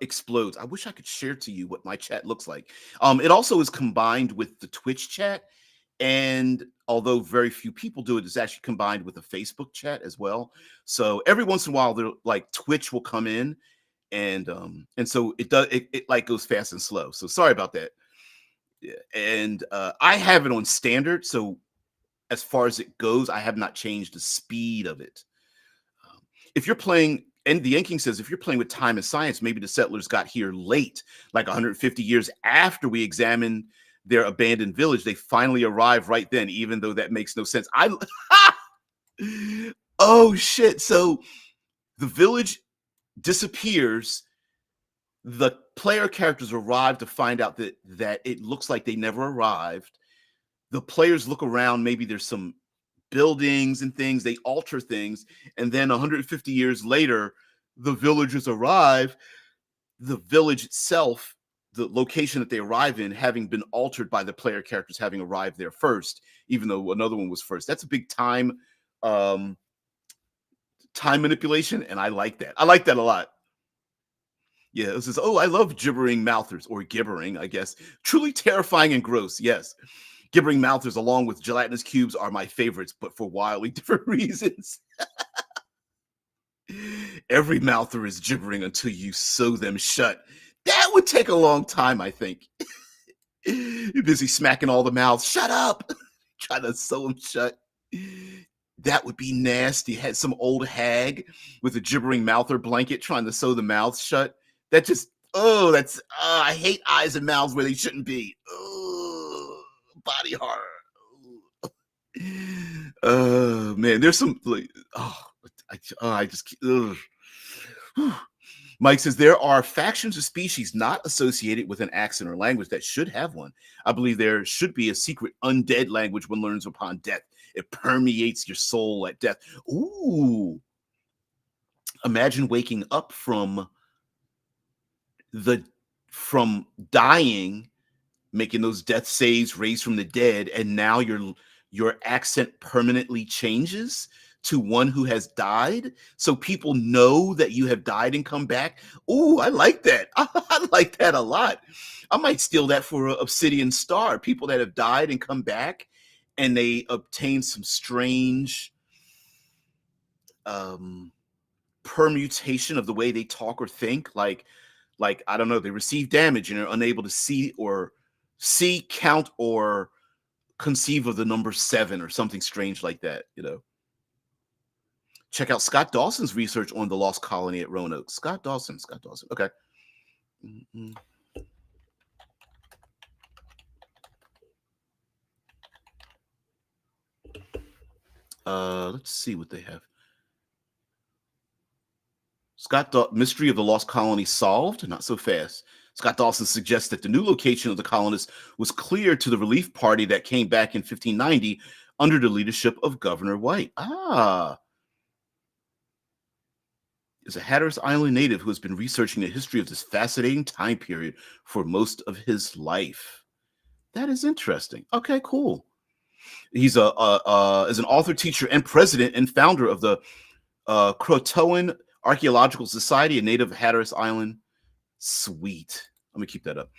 explodes. I wish I could share to you what my chat looks like. It also is combined with the Twitch chat, and although very few people do it, it's actually combined with the Facebook chat as well. So every once in a while, there like Twitch will come in, and so it like goes fast and slow. So sorry about that. Yeah, and I have it on standard, so as far as it goes, I have not changed the speed of it. If you're playing, and the Yanking says, if you're playing with time and science, maybe the settlers got here late, like 150 years after we examined their abandoned village. They finally arrived right then, even though that makes no sense. Oh shit! So the village disappears. The player characters arrive to find out that it looks like they never arrived. The players look around. Maybe there's some buildings and things. They alter things, and then 150 years later, the villagers arrive. The village itself, the location that they arrive in, having been altered by the player characters having arrived there first, even though another one was first. That's a big time manipulation, and I like that. I like that a lot. Yeah, it says, oh, I love gibbering mouthers, or gibbering, I guess. Truly terrifying and gross, yes. Gibbering mouthers along with gelatinous cubes are my favorites, but for wildly different reasons. Every mouther is gibbering until you sew them shut. That would take a long time, I think. You're busy smacking all the mouths. Shut up! Trying to sew them shut. That would be nasty. Had some old hag with a gibbering mouther blanket trying to sew the mouths shut. That just, I hate eyes and mouths where they shouldn't be. Oh, body horror. Oh, man, there's some, like, I just, ugh. Mike says, there are factions of species not associated with an accent or language that should have one. I believe there should be a secret undead language one learns upon death. It permeates your soul at death. Ooh. Imagine waking up from dying, making those death saves, raised from the dead, and now your accent permanently changes to one who has died, so people know that you have died and come back. Ooh, I like that. I like that a lot. I might steal that for Obsidian Star. People that have died and come back, and they obtain some strange permutation of the way they talk or think. Like I don't know, they receive damage and are unable to see, count, or conceive of the number 7 or something strange like that, you know. Check out Scott Dawson's research on the lost colony at Roanoke. Scott Dawson. Okay. Let's see what they have. Mystery of the lost colony solved? Not so fast. Scott Dawson suggests that the new location of the colonists was clear to the relief party that came back in 1590 under the leadership of Governor White. Is a Hatteras Island native who has been researching the history of this fascinating time period for most of his life. That is interesting. Okay, cool. He's as an author, teacher, and president and founder of the Croatoan Archaeological Society, a native of Hatteras Island. Sweet. Let me keep that up.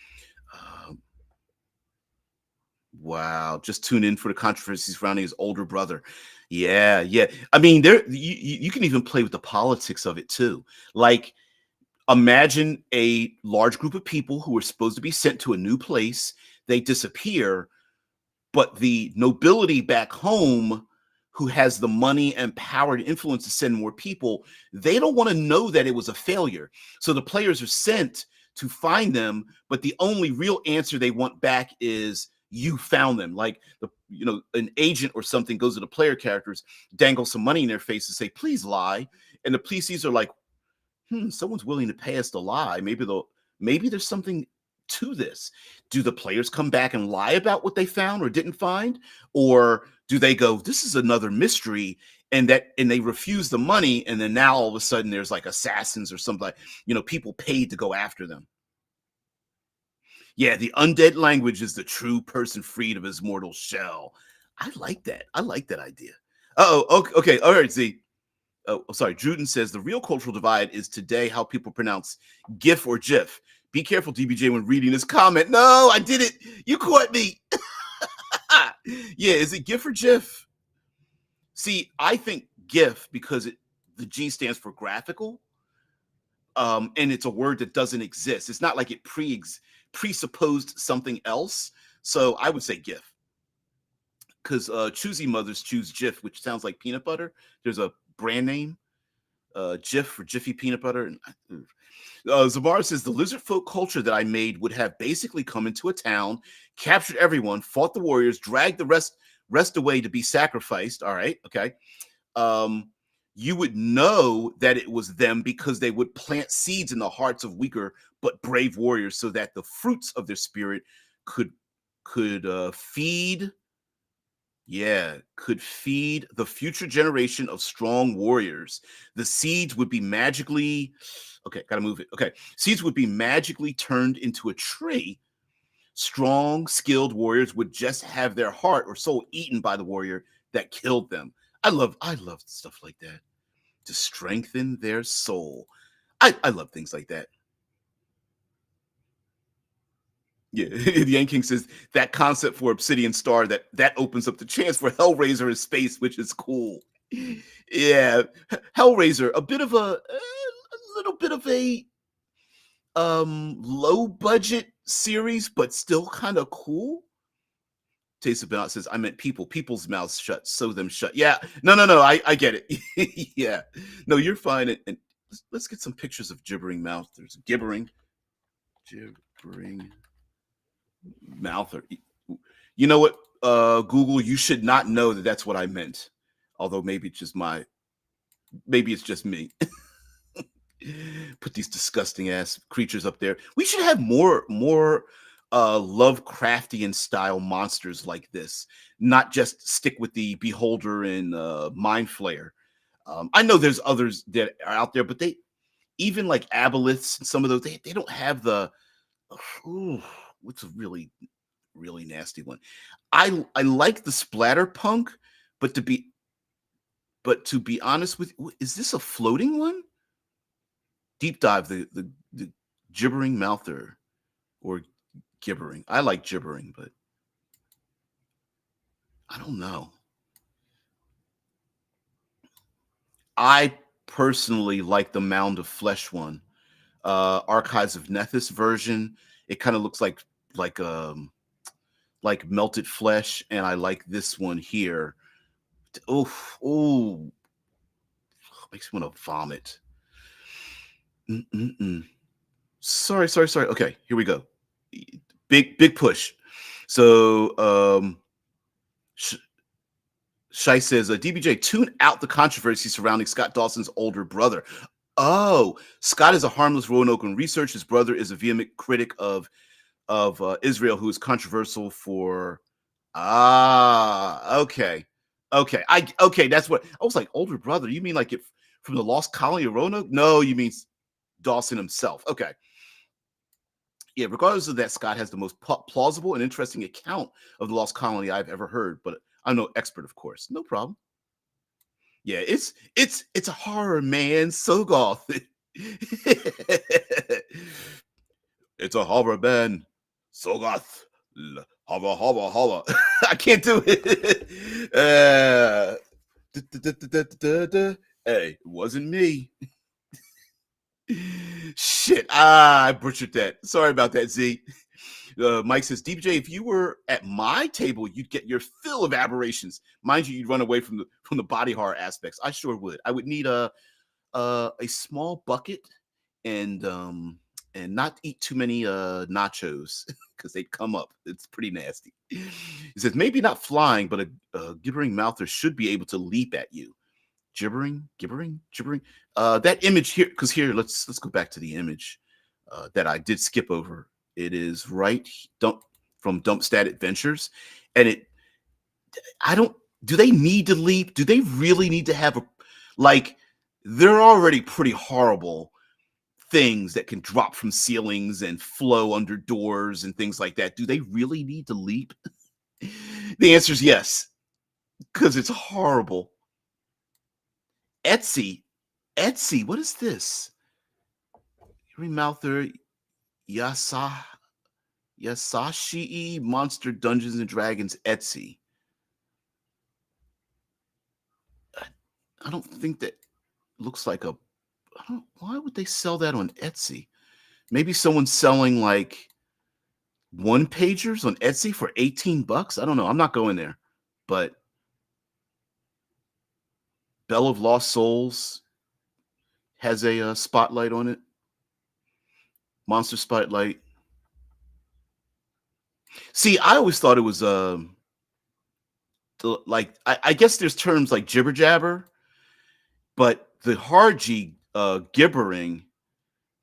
Wow. Just tune in for the controversy surrounding his older brother. Yeah. I mean, you can even play with the politics of it too. Like, imagine a large group of people who are supposed to be sent to a new place. They disappear, but the nobility back home, who has the money and power and influence to send more people, they don't want to know that it was a failure. So the players are sent to find them, but the only real answer they want back is, you found them. Like, an agent or something goes to the player characters, dangles some money in their face and say, please lie. And the policies are like, someone's willing to pay us to lie. Maybe there's something to this. Do the players come back and lie about what they found or didn't find? Or do they go, this is another mystery, and they refuse the money, and then now all of a sudden there's like assassins or something, people paid to go after them. Yeah, the undead language is the true person freed of his mortal shell. I like that. I like that idea. Okay. All right, Z. Oh, sorry. Druden says the real cultural divide is today how people pronounce GIF or GIF. Be careful, DBJ, when reading this comment. No, I did it. You caught me. Yeah, is it GIF or GIF? See, I think GIF because the G stands for graphical, and it's a word that doesn't exist. It's not like it presupposed something else. So I would say GIF because choosy mothers choose Jif, which sounds like peanut butter. There's a brand name, Jif for Jiffy peanut butter. Zamara says the lizard folk culture that I made would have basically come into a town, captured everyone, fought the warriors, dragged the rest away to be sacrificed. All right, okay. You would know that it was them because they would plant seeds in the hearts of weaker but brave warriors, so that the fruits of their spirit could feed. Yeah, could feed the future generation of strong warriors. The seeds would be magically, okay, gotta move it. Okay, seeds would be magically turned into a tree. Strong, skilled warriors would just have their heart or soul eaten by the warrior that killed them. I love stuff like that. To strengthen their soul. I love things like that. Yeah, the Yan King says that concept for Obsidian Star that opens up the chance for Hellraiser in space, which is cool. Yeah, Hellraiser, a little bit of a low budget series, but still kind of cool. Taste of Benoit says, I meant people's mouths shut, sew them shut. Yeah, no, I get it. Yeah, no, you're fine. And let's get some pictures of gibbering mouth. There's gibbering mouth. Or you know what, Google, you should not know that that's what I meant. Although maybe it's just me. Put these disgusting ass creatures up there. We should have more Lovecraftian style monsters like this, not just stick with the Beholder and Mind Flayer. I know there's others that are out there, but they even like aboliths and some of those, they don't have the what's a really nasty one. I like the splatterpunk, but to be honest with you, is this a floating one? Deep dive the gibbering mouther or gibbering. I like gibbering, but I don't know. I personally like the Mound of Flesh one. Archives of Nethys version. It kind of looks like melted flesh, and I like this one here. Oh, makes me want to vomit. Sorry. Okay, here we go. Big push. So Shai says, DBJ, tune out the controversy surrounding Scott Dawson's older brother. Oh, Scott is a harmless Roanoke research. His brother is a vehement critic of Israel, who is controversial for. Okay. That's what I was like. Older brother? You mean like from the Lost Colony of Roanoke? No, you mean Dawson himself. Okay. Yeah, regardless of that, Scott has the most plausible and interesting account of the Lost Colony I've ever heard, but I'm no expert, of course. No problem. Yeah, it's a horror, man. So gothic. It's a horror, man. So goth. Horror. I can't do it. Hey, it wasn't me. Shit, I butchered that. Sorry about that, Z. Mike says, DBJ, if you were at my table, you'd get your fill of aberrations. Mind you, you'd run away from the body horror aspects. I sure would. I would need a small bucket and not eat too many nachos because they'd come up. It's pretty nasty. He says, maybe not flying, but a gibbering mouther should be able to leap at you. Gibbering. That image here, because here, let's go back to the image that I did skip over. It is from Dumpstat Adventures, and do they need to leap? Do they really need to have they're already pretty horrible. things that can drop from ceilings and flow under doors and things like that. Do they really need to leap? The answer is yes, because it's horrible. Etsy, what is this? Remouther Yasashi Monster Dungeons and Dragons Etsy. I don't think that looks like a. Why would they sell that on Etsy? Maybe someone's selling like one pagers on Etsy for $18. I don't know. I'm not going there, but Bell of Lost Souls has a spotlight on it. Monster Spotlight. See, I always thought it was like I guess there's terms like jibber jabber, but the hard G gibbering,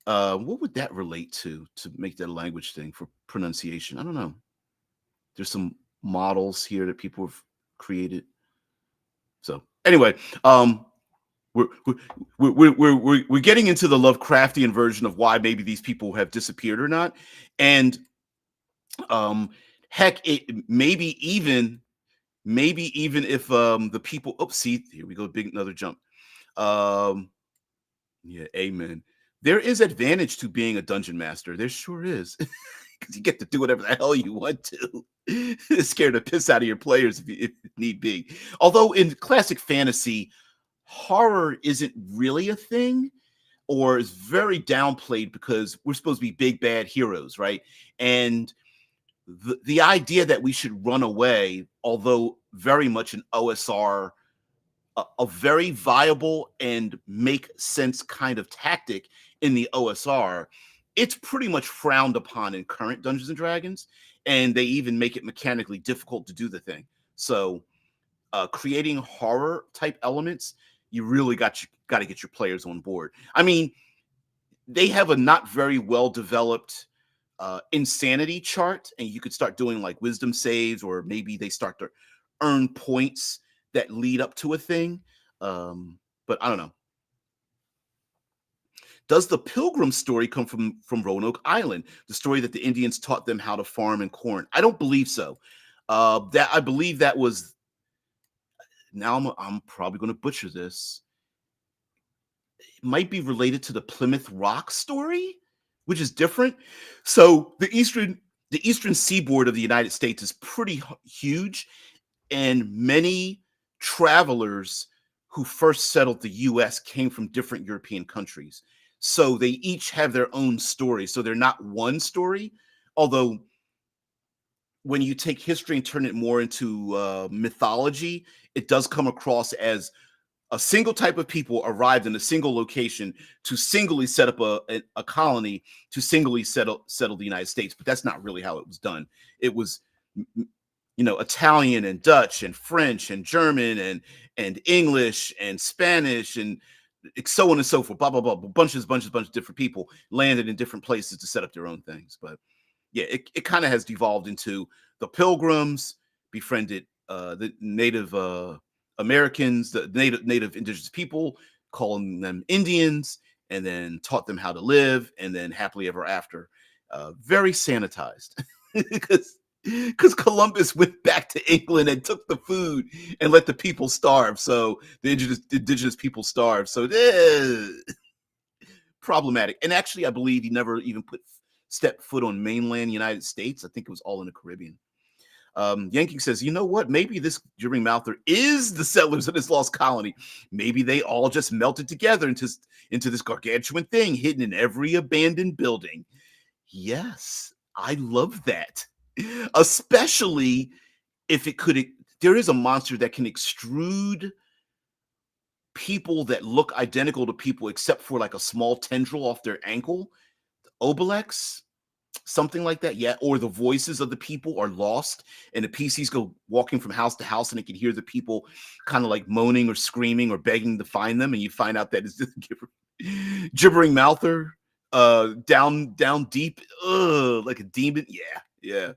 what would that relate to make that a language thing for pronunciation? I don't know. There's some models here that people have created. So anyway, we're getting into the Lovecraftian version of why maybe these people have disappeared or not, and heck, maybe even if the people. Oops, see, here we go, big another jump. Yeah, amen. There is advantage to being a dungeon master. There sure is, because you get to do whatever the hell you want to. Scare the piss out of your players if need be. Although in classic fantasy, horror isn't really a thing, or is very downplayed because we're supposed to be big bad heroes, right? And the idea that we should run away, although very much an OSR, a very viable and make sense kind of tactic in the OSR, it's pretty much frowned upon in current Dungeons and Dragons, and they even make it mechanically difficult to do the thing. So creating horror type elements, you really got to get your players on board. I mean, they have a not very well developed insanity chart, and you could start doing like wisdom saves, or maybe they start to earn points that lead up to a thing. But I don't know. Does the Pilgrim story come from Roanoke Island, the story that the Indians taught them how to farm and corn? I don't believe so. That I believe that was. Now I'm probably going to butcher this. It might be related to the Plymouth Rock story, which is different. So the eastern seaboard of the United States is pretty huge, and many travelers who first settled the U.S. came from different European countries. So they each have their own story. So they're not one story, although when you take history and turn it more into mythology, it does come across as a single type of people arrived in a single location to singly set up a colony to singly settle the United States. But that's not really how it was done. It was, Italian and Dutch and French and German and English and Spanish and so on and so forth, blah, blah, blah, bunches of different people landed in different places to set up their own things. But yeah, it kind of has devolved into the Pilgrims befriended the Native Americans, the native indigenous people, calling them Indians, and then taught them how to live, and then happily ever after. Very sanitized, because Columbus went back to England and took the food and let the people starve. So the indigenous people starved. So problematic. And actually, I believe he never even stepped foot on mainland United States. I think it was all in the Caribbean. Yankee says, you know what? Maybe this gibbering mouther is the settlers of this lost colony. Maybe they all just melted together into this gargantuan thing hidden in every abandoned building. Yes, I love that. Especially if it could. There is a monster that can extrude people that look identical to people except for like a small tendril off their ankle. Obelix. Something like that, yeah. Or the voices of the people are lost, and the PCs go walking from house to house, and they can hear the people kind of like moaning or screaming or begging to find them, and you find out that it's this gibbering mouther down deep, like a demon. Yeah.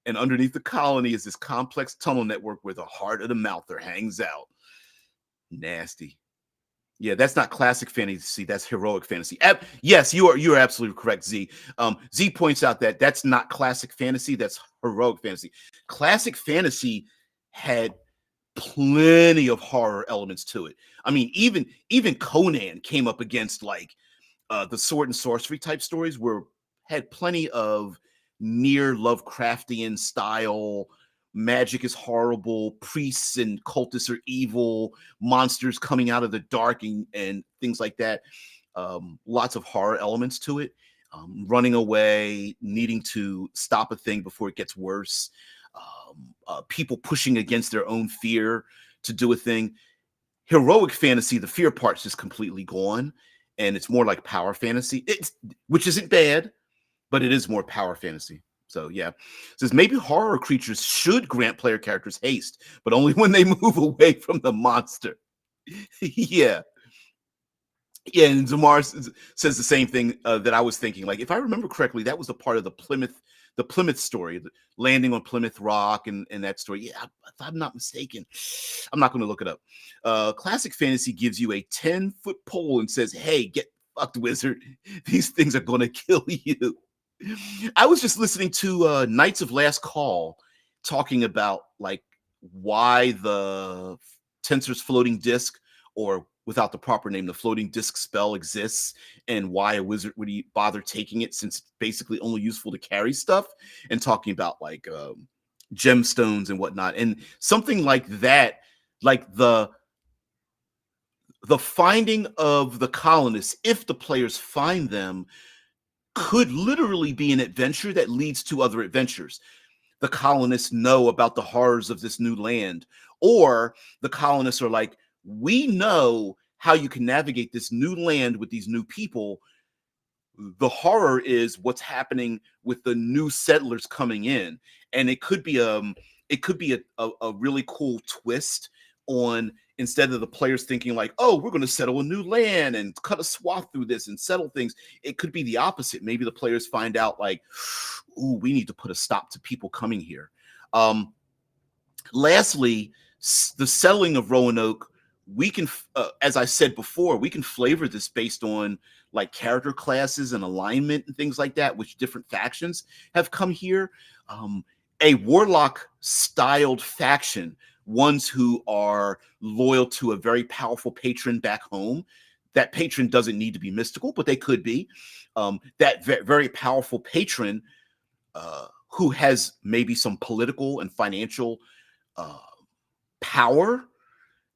And underneath the colony is this complex tunnel network where the heart of the mouther hangs out. Nasty. Yeah, that's not classic fantasy. That's heroic fantasy. Yes, you are absolutely correct, Z. Z points out that that's not classic fantasy. That's heroic fantasy. Classic fantasy had plenty of horror elements to it. I mean, even Conan came up against like the sword and sorcery type stories were had plenty of near Lovecraftian style. Magic is horrible. Priests and cultists are evil. Monsters coming out of the dark and things like that. Lots of horror elements to it. Running away, needing to stop a thing before it gets worse. People pushing against their own fear to do a thing. Heroic fantasy, the fear part's just completely gone, and it's more like power fantasy. Which isn't bad, but it is more power fantasy. So yeah, it says maybe horror creatures should grant player characters haste, but only when they move away from the monster. Yeah. Yeah, and Zamar says the same thing that I was thinking. Like, if I remember correctly, that was a part of the Plymouth story, the landing on Plymouth Rock, and that story. Yeah, if I'm not mistaken, I'm not going to look it up. Classic fantasy gives you a 10-foot pole and says, "Hey, get fucked, wizard. These things are going to kill you." I was just listening to Knights of Last Call talking about like why the Tensor's floating disk, or without the proper name, the floating disk spell exists, and why a wizard would bother taking it since it's basically only useful to carry stuff, and talking about like gemstones and whatnot. And something like that, like the finding of the colonists, if the players find them, could literally be an adventure that leads to other adventures. The colonists know about the horrors of this new land, or the colonists are like, we know how you can navigate this new land with these new people. The horror is what's happening with the new settlers coming in, and it could be a really cool twist on, instead of the players thinking like, oh, we're going to settle a new land and cut a swath through this and settle things. It could be the opposite. Maybe the players find out like, ooh, we need to put a stop to people coming here. Lastly, the settling of Roanoke, we can, as I said before, we can flavor this based on like character classes and alignment and things like that, which different factions have come here. A warlock styled faction, ones who are loyal to a very powerful patron back home. That patron doesn't need to be mystical, but they could be. That very powerful patron who has maybe some political and financial power,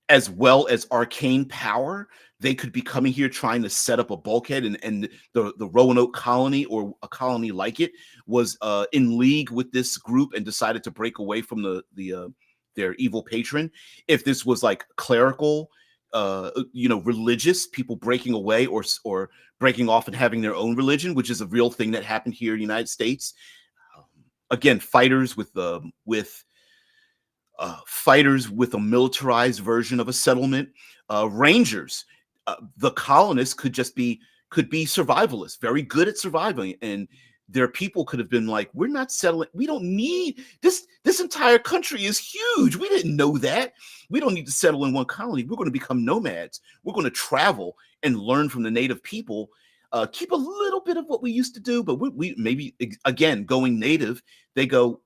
as well as arcane power. They could be coming here trying to set up a bulkhead, and the Roanoke Colony, or a colony like it, was in league with this group and decided to break away from their evil patron. If this was like clerical, religious people breaking away, or breaking off and having their own religion, which is a real thing that happened here in the United States. Again, fighters with a militarized version of a settlement. Rangers, the colonists could be survivalists, very good at surviving, and their people could have been like, we're not settling, we don't need this entire country is huge, we didn't know that, we don't need to settle in one colony, we're going to become nomads, we're going to travel and learn from the native people, keep a little bit of what we used to do, but we maybe, again, going native, they go,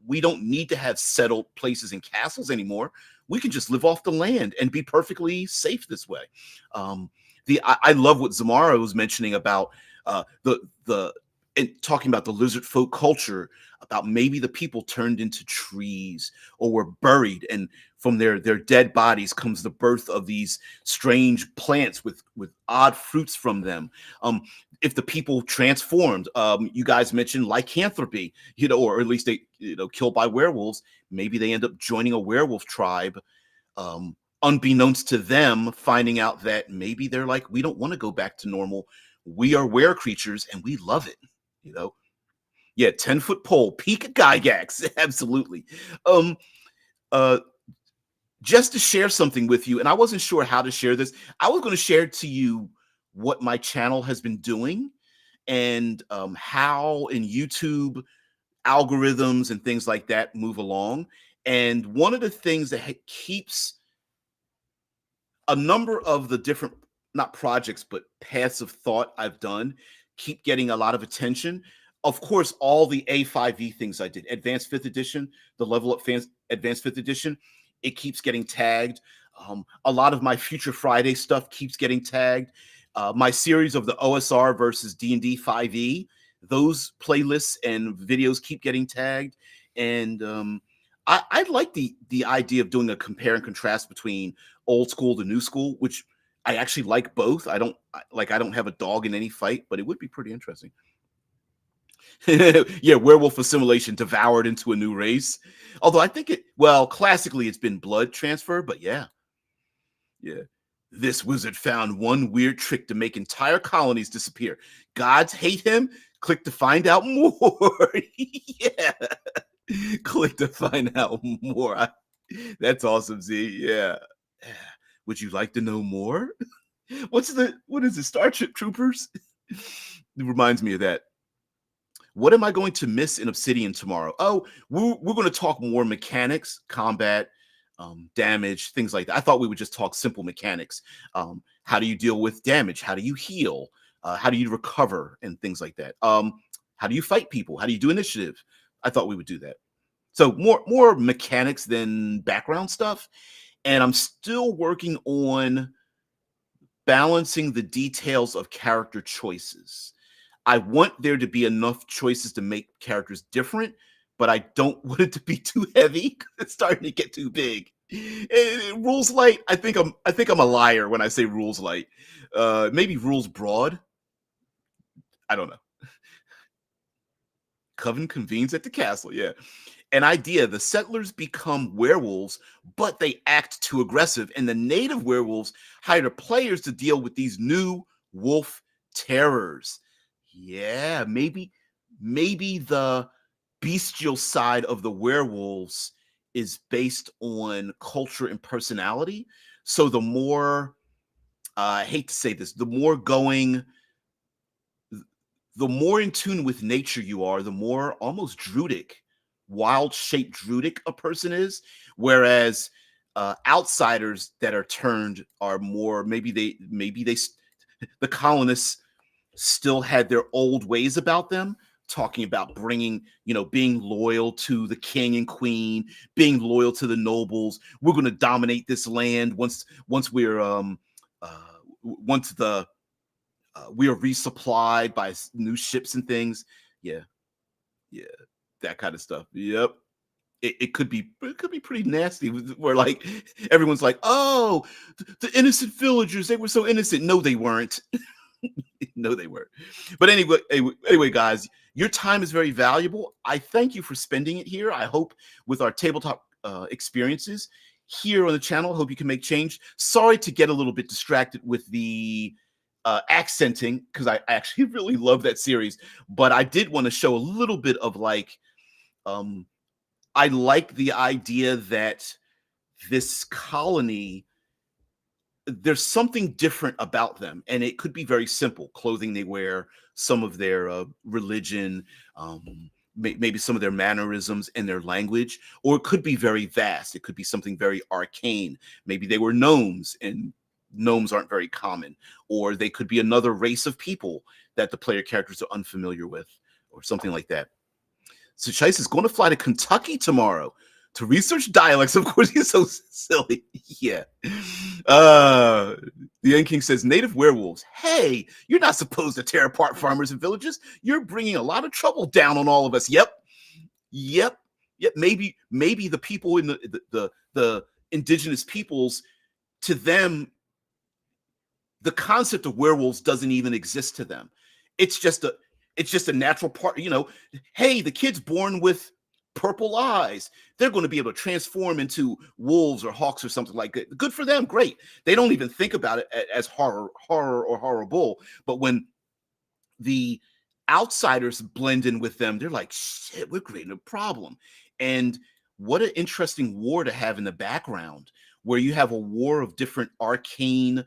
we don't need to have settled places and castles anymore. We can just live off the land and be perfectly safe this way. I love what Zamara was mentioning about talking about the lizard folk culture, about maybe the people turned into trees or were buried, and from their dead bodies comes the birth of these strange plants with odd fruits from them. If the people transformed, you guys mentioned lycanthropy, or at least they, killed by werewolves. Maybe they end up joining a werewolf tribe, unbeknownst to them, finding out that maybe they're like, we don't want to go back to normal. We are were creatures and we love it. Yeah, 10-foot pole, peak Gygax, absolutely. Just to share something with you, and I wasn't sure how to share this. I was going to share to you what my channel has been doing, and how in YouTube algorithms and things like that move along. And one of the things that keeps a number of the different, not projects, but paths of thought I've done keep getting a lot of attention. Of course, all the A5E things I did, Advanced 5th Edition, the Level Up Fans Advanced 5th Edition, it keeps getting tagged. A lot of my Future Friday stuff keeps getting tagged. My series of the OSR versus D&D 5e, those playlists and videos keep getting tagged. And I like the idea of doing a compare and contrast between old school to new school, which I actually like both. I don't have a dog in any fight, but it would be pretty interesting. Yeah, werewolf assimilation devoured into a new race. Although I think classically it's been blood transfer, but yeah. This wizard found one weird trick to make entire colonies disappear. Gods hate him. Click to find out more. Yeah. Click to find out more. That's awesome, Z. Yeah. Would you like to know more? What is it? Starship Troopers? It reminds me of that. What am I going to miss in Obsidian tomorrow? Oh, we're going to talk more mechanics, combat, damage, things like that. I thought we would just talk simple mechanics. How do you deal with damage? How do you heal? How do you recover and things like that? How do you fight people? How do you do initiative? I thought we would do that. So more mechanics than background stuff. And I'm still working on balancing the details of character choices. I want there to be enough choices to make characters different, but I don't want it to be too heavy. It's starting to get too big. Rules light. I think I'm a liar when I say rules light. Maybe rules broad. I don't know. Coven convenes at the castle. Yeah. An idea: the settlers become werewolves, but they act too aggressive, and the native werewolves hire players to deal with these new wolf terrors. Yeah, maybe the bestial side of the werewolves is based on culture and personality. So the more, I hate to say this, the more in tune with nature you are, the more almost druidic, wild-shaped druidic a person is. Whereas outsiders that are turned are more, the colonists still had their old ways about them, talking about being loyal to the king and queen, being loyal to the nobles. We're going to dominate this land once we are resupplied by new ships and things. Yeah, that kind of stuff. Yep. It could be pretty nasty, where like everyone's like, oh, the innocent villagers, they were so innocent. No, they weren't. No, they weren't. But anyway, guys, your time is very valuable. I thank you for spending it here. I hope with our tabletop experiences here on the channel, I hope you can make change. Sorry to get a little bit distracted with the accenting, because I actually really love that series. But I did want to show a little bit of like, I like the idea that this colony, there's something different about them, and it could be very simple: clothing they wear, some of their religion, maybe some of their mannerisms and their language, or it could be very vast. It could be something very arcane. Maybe they were gnomes, and gnomes aren't very common, or they could be another race of people that the player characters are unfamiliar with, or something like that. So Chase is going to fly to Kentucky tomorrow to research dialects. Of course, he's so silly. Yeah. The End King says, native werewolves. Hey, you're not supposed to tear apart farmers and villages. You're bringing a lot of trouble down on all of us. Yep. Maybe the people in the indigenous peoples, to them, the concept of werewolves doesn't even exist to them. It's just a natural part. Hey, the kid's born with purple eyes, they're going to be able to transform into wolves or hawks or something like that. Good for them. Great. They don't even think about it as horror or horrible. But when the outsiders blend in with them, they're like, shit, we're creating a problem. And what an interesting war to have in the background, where you have a war of different arcane,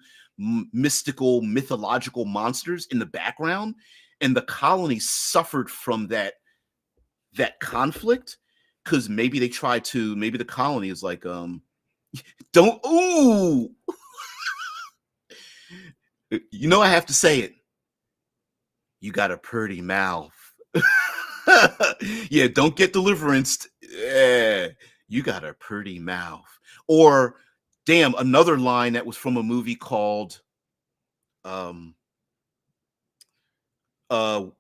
mystical, mythological monsters in the background. And the colony suffered from that conflict, because maybe the colony is like, don't, ooh, You know I have to say it. You got a pretty mouth. Yeah, don't get deliverenced. Yeah, you got a pretty mouth. Or, damn, another line that was from a movie called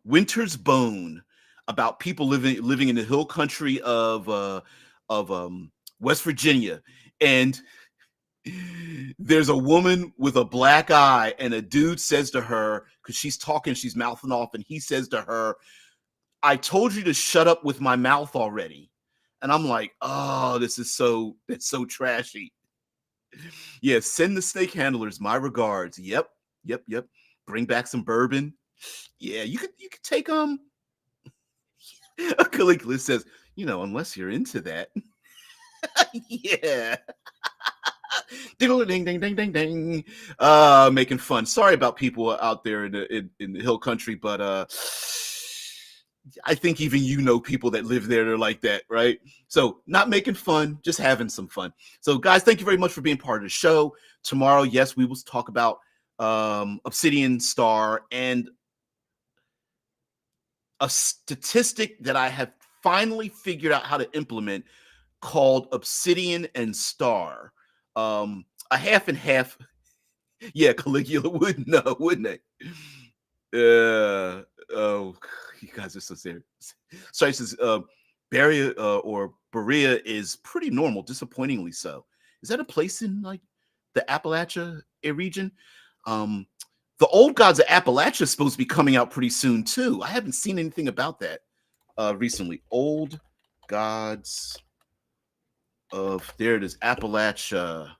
Winter's Bone, about people living in the hill country of West Virginia, and there's a woman with a black eye, and a dude says to her, because she's talking, she's mouthing off, and he says to her, "I told you to shut up with my mouth already." And I'm like, oh, it's so trashy. Yeah, send the snake handlers my regards. Yep. Bring back some bourbon. Yeah, you could take Caligula says, unless you're into that. Yeah. Ding ding ding ding ding ding. Making fun. Sorry about people out there in the hill country, but I think even people that live there, they're like that, right? So not making fun, just having some fun. So guys, thank you very much for being part of the show. Tomorrow, yes, we will talk about Obsidian Star and a statistic that I have finally figured out how to implement called Obsidian and Star. A half and half. Yeah, Caligula would know, wouldn't they? Oh, you guys are so serious. Sorry, says Berea or Berea is pretty normal, disappointingly so. Is that a place in like the Appalachia region? The Old Gods of Appalachia is supposed to be coming out pretty soon too. I haven't seen anything about that recently. Old Gods of, there it is, Appalachia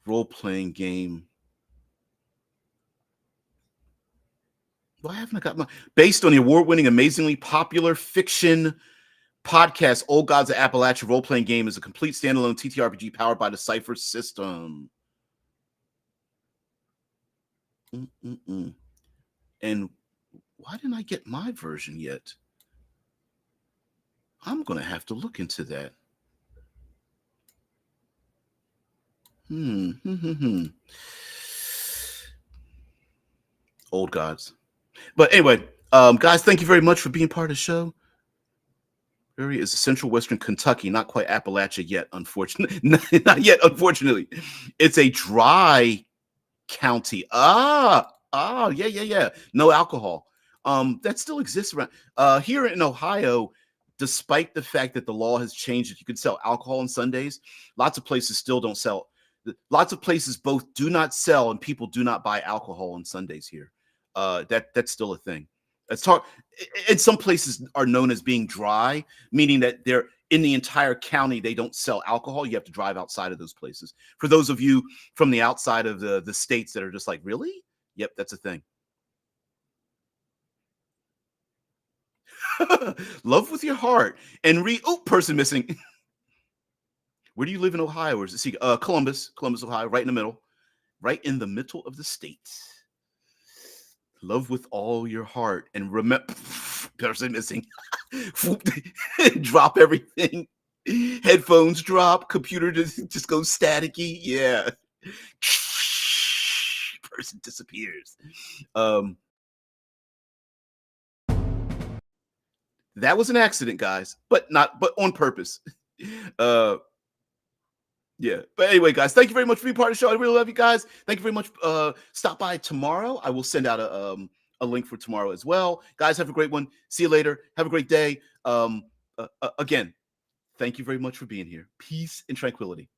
role-playing game. Why haven't I got my, based on the award-winning, amazingly popular fiction podcast, Old Gods of Appalachia role-playing game is a complete standalone TTRPG powered by the Cypher system. And why didn't I get my version yet? I'm going to have to look into that. Old Gods. But anyway, guys, thank you very much for being part of the show. Area is Central Western Kentucky, not quite Appalachia yet, unfortunately. Not yet, unfortunately. It's a dry county. Yeah. No alcohol. That still exists around here in Ohio, despite the fact that the law has changed that you can sell alcohol on Sundays. Lots of places still don't sell. Lots of places both do not sell and people do not buy alcohol on Sundays here. That's still a thing. Let's talk. And some places are known as being dry, meaning that they're in the entire county. They don't sell alcohol. You have to drive outside of those places. For those of you from the outside of the states that are just like, really? Yep, that's a thing. Love with your heart and read. Oh, person missing. Where do you live in Ohio? Or is it Columbus, Ohio, right in the middle of the state. Love with all your heart and remember, person missing. Drop everything. Headphones drop. Computer just goes staticky. Yeah. Person disappears. That was an accident, guys, but on purpose. Yeah. But anyway, guys, thank you very much for being part of the show. I really love you guys. Thank you very much. Stop by tomorrow. I will send out a link for tomorrow as well. Guys, have a great one. See you later. Have a great day. Again, thank you very much for being here. Peace and tranquility.